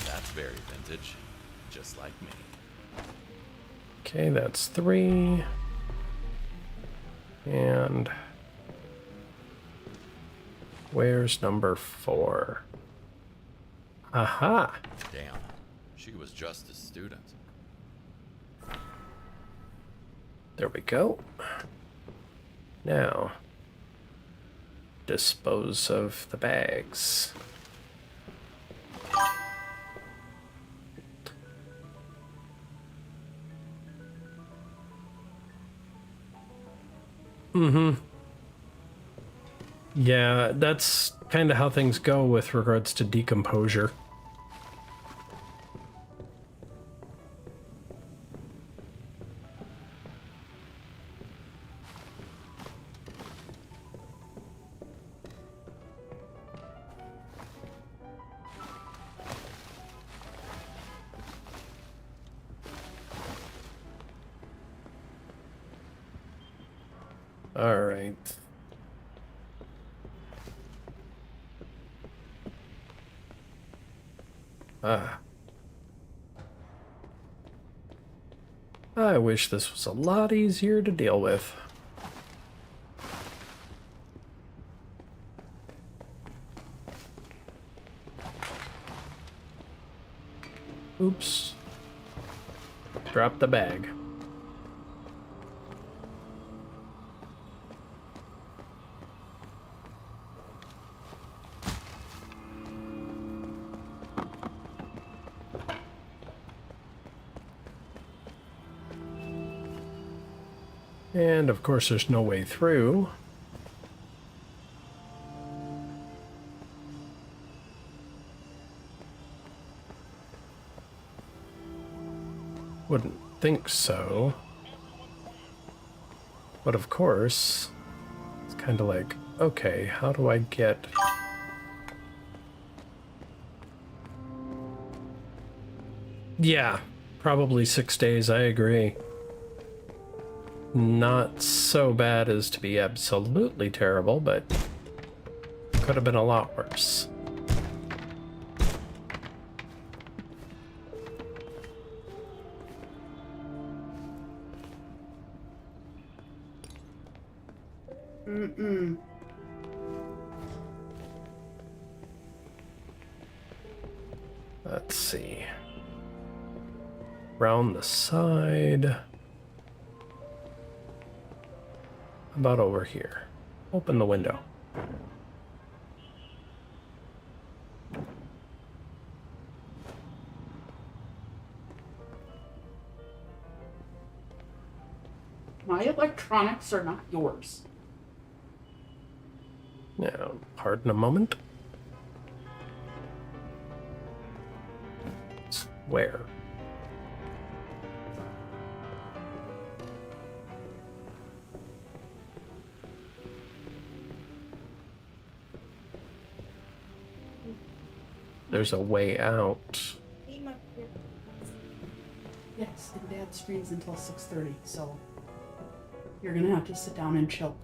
That's very vintage, just like me. Okay, that's 3. And where's number 4? Aha! Damn, she was just a student. There we go. Now, dispose of the bags. Yeah, that's kind of how things go with regards to decomposure. All right. Ah. I wish this was a lot easier to deal with. Oops. Drop the bag. And of course, there's no way through. Wouldn't think so. But of course, it's kind of like, okay, how do I get... Yeah, probably 6 days, I agree. Not so bad as to be absolutely terrible, but could have been a lot worse. Let's see. Round the side. About over here. Open the window. My electronics are not yours. Now, pardon a moment. Where? There's a way out. Yes, and Dad streams until 6:30, so you're gonna have to sit down and chill.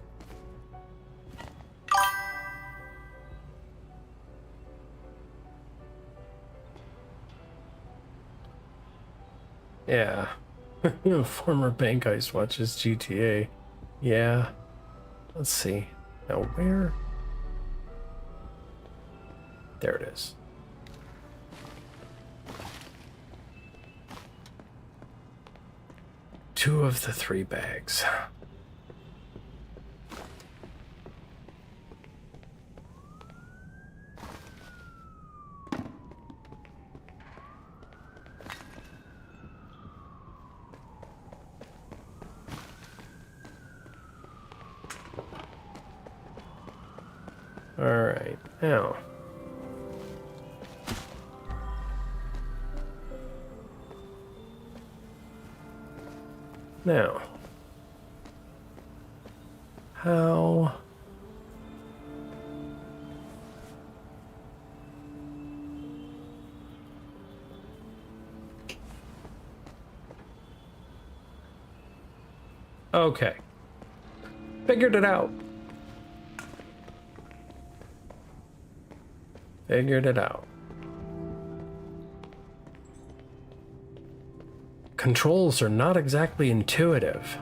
Yeah. Former bank heist watches GTA. Yeah. Let's see. Now where? There it is. Two of the 3 bags. All right, now. Now. How? Okay. Figured it out. Figured it out. Controls are not exactly intuitive.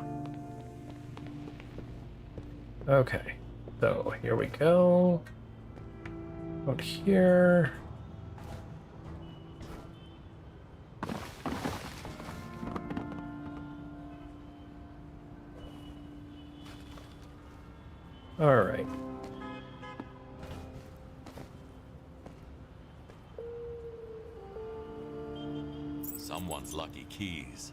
Okay, so here we go. Out here. All right. Someone's lucky keys.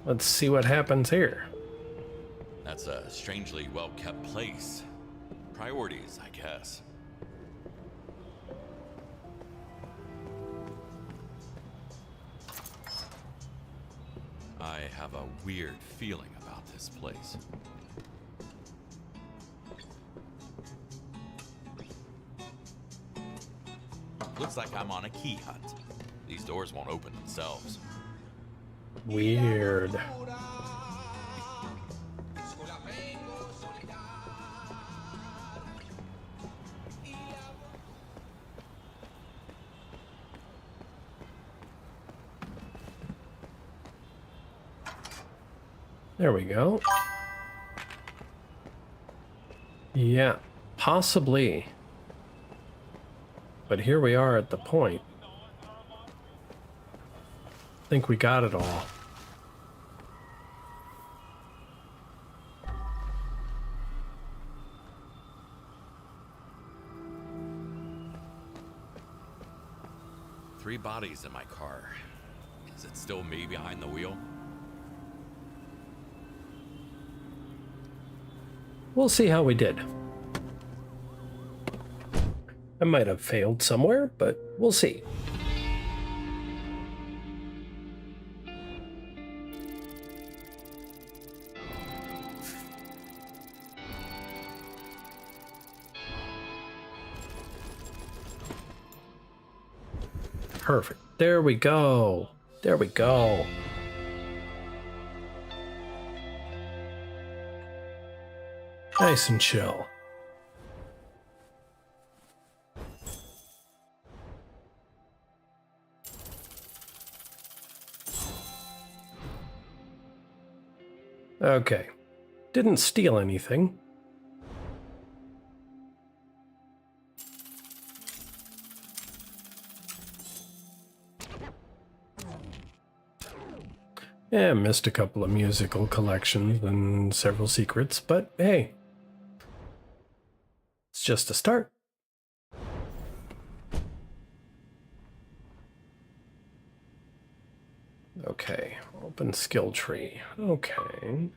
Let's see what happens here. That's a strangely well-kept place. Priorities, I guess. I have a weird feeling about this place. Looks like I'm on a key hunt. These doors won't open themselves. Weird. There we go. Yeah, possibly. But here we are at the point. I think we got it all. Three bodies in my car. Is it still me behind the wheel? We'll see how we did. I might have failed somewhere, but we'll see. Perfect. There we go. There we go. Nice and chill. Okay. Didn't steal anything. Yeah, missed a couple of musical collections and several secrets, but hey. It's just a start. Okay, open skill tree. Okay.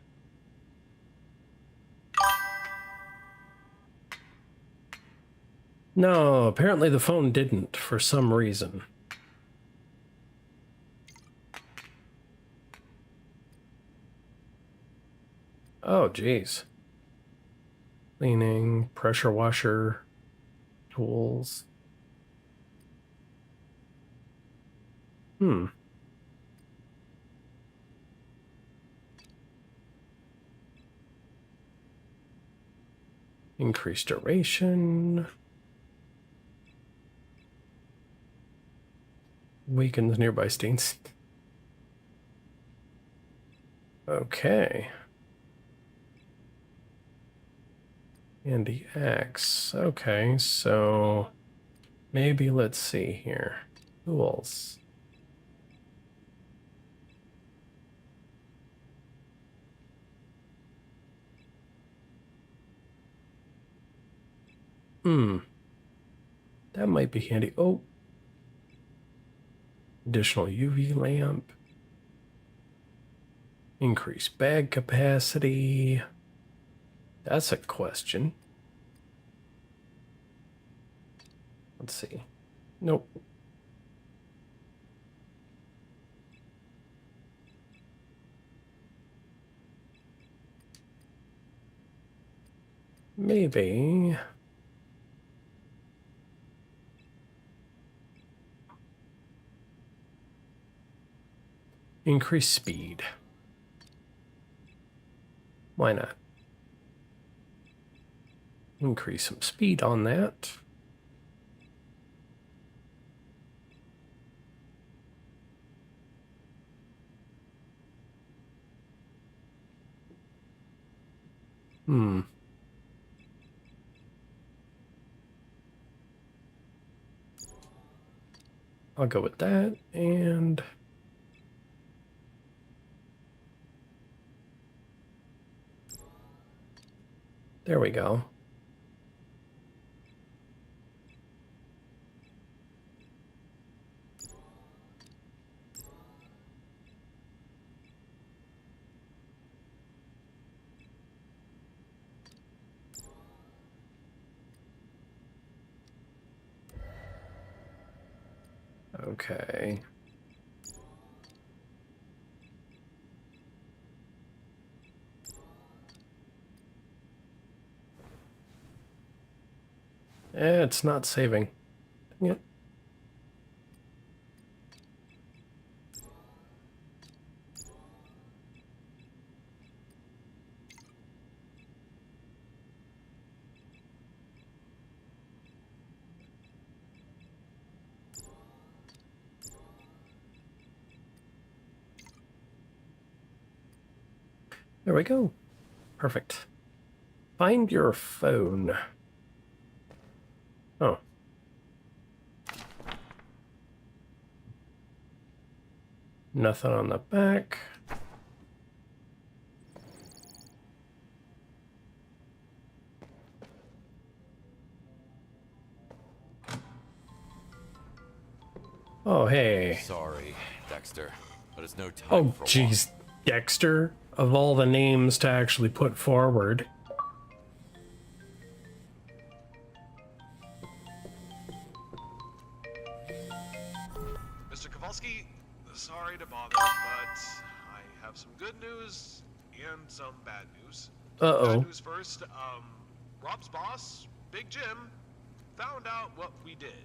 No, apparently the phone didn't for some reason. Oh, geez. Cleaning, pressure washer, tools. Increased duration. Weakens nearby stains. Okay. And the axe. Okay, so maybe let's see here. Tools. That might be handy. Oh. Additional UV lamp. Increase bag capacity. That's a question. Let's see. Nope. Maybe. Increase speed. Why not? Increase some speed on that. I'll go with that, and there we go. Okay. It's not saving. Yep. There we go. Perfect. Find your phone. Oh. Nothing on the back. Oh, hey. Sorry, Dexter, but it's no time Oh, for a jeez. Dexter, of all the names to actually put forward. Mr. Kowalski, sorry to bother, but I have some good news and some bad news. Uh-oh. Bad news first, Rob's boss, Big Jim, found out what we did.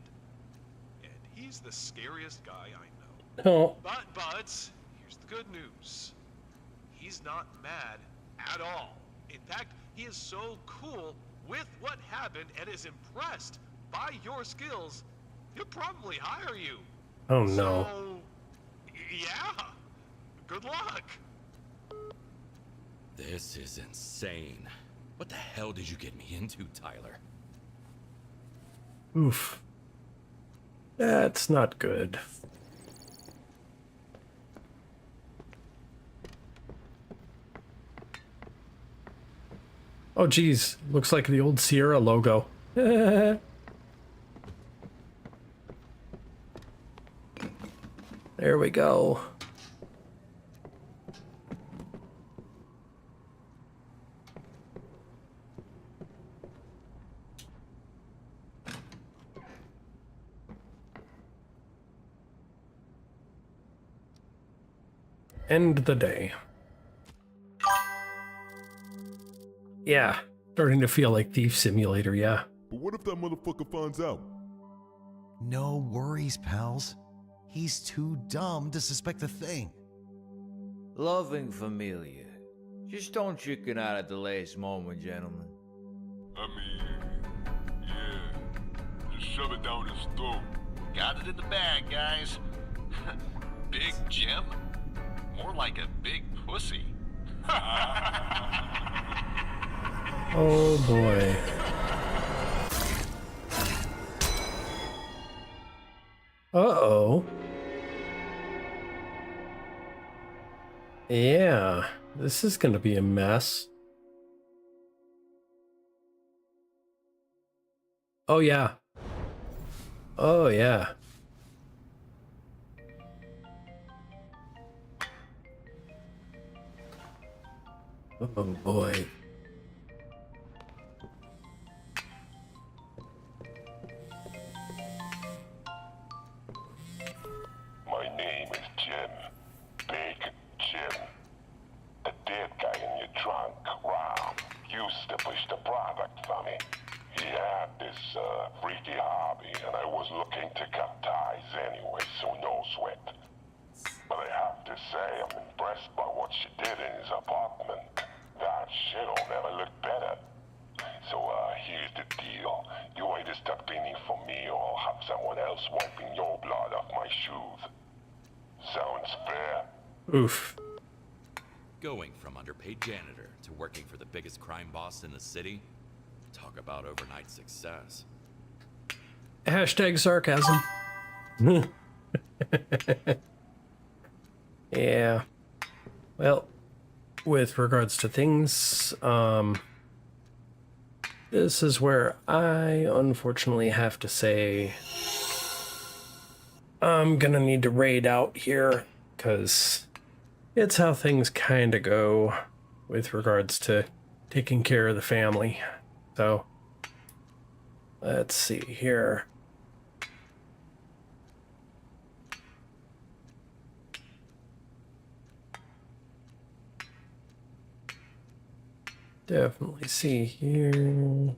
And he's the scariest guy I know. Oh. But, here's the good news. He's not mad at all. In fact, he is so cool with what happened and is impressed by your skills, he'll probably hire you. Oh, no. So, yeah. Good luck. This is insane. What the hell did you get me into, Tyler? Oof. That's not good. Oh, geez. Looks like the old Sierra logo. There we go. End the day. Yeah, starting to feel like Thief Simulator, yeah. But what if that motherfucker finds out? No worries, pals. He's too dumb to suspect a thing. Loving familia. Just don't chicken out at the last moment, gentlemen. I mean, yeah. Just shove it down his throat. Got it in the bag, guys. Big Jim? More like a big pussy. Oh boy. Uh-oh. Yeah, this is gonna be a mess. Oh yeah. Oh yeah. Oh boy. My name is Jim. Big Jim. The dead guy in your trunk, Rob, used to push the product for me. He had this freaky hobby, and I was looking to cut ties anyway, so no sweat. But I have to say I'm impressed by what she did in his apartment. That shit'll never look better. So, here's the deal. You either start cleaning for me or I'll have someone else wiping your blood off my shoes. Sounds fair? Oof. Going from underpaid janitor to working for the biggest crime boss in the city? Talk about overnight success. Hashtag sarcasm. Yeah. Well, with regards to things, this is where I unfortunately have to say I'm gonna need to raid out here, because it's how things kind of go with regards to taking care of the family. So, let's see here. Definitely see here.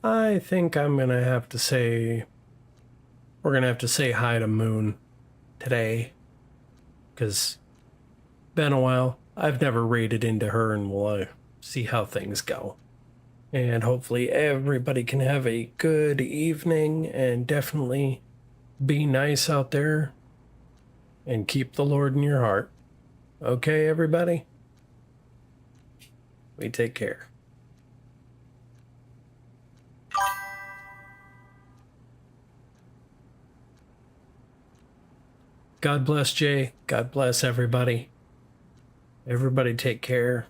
I think I'm gonna have to say, we're gonna have to say hi to Moon today, because been a while. I've never raided into her, and we'll see how things go. And hopefully everybody can have a good evening, and definitely be nice out there and keep the Lord in your heart. Okay, everybody? We take care. God bless Jay. God bless everybody. Everybody take care.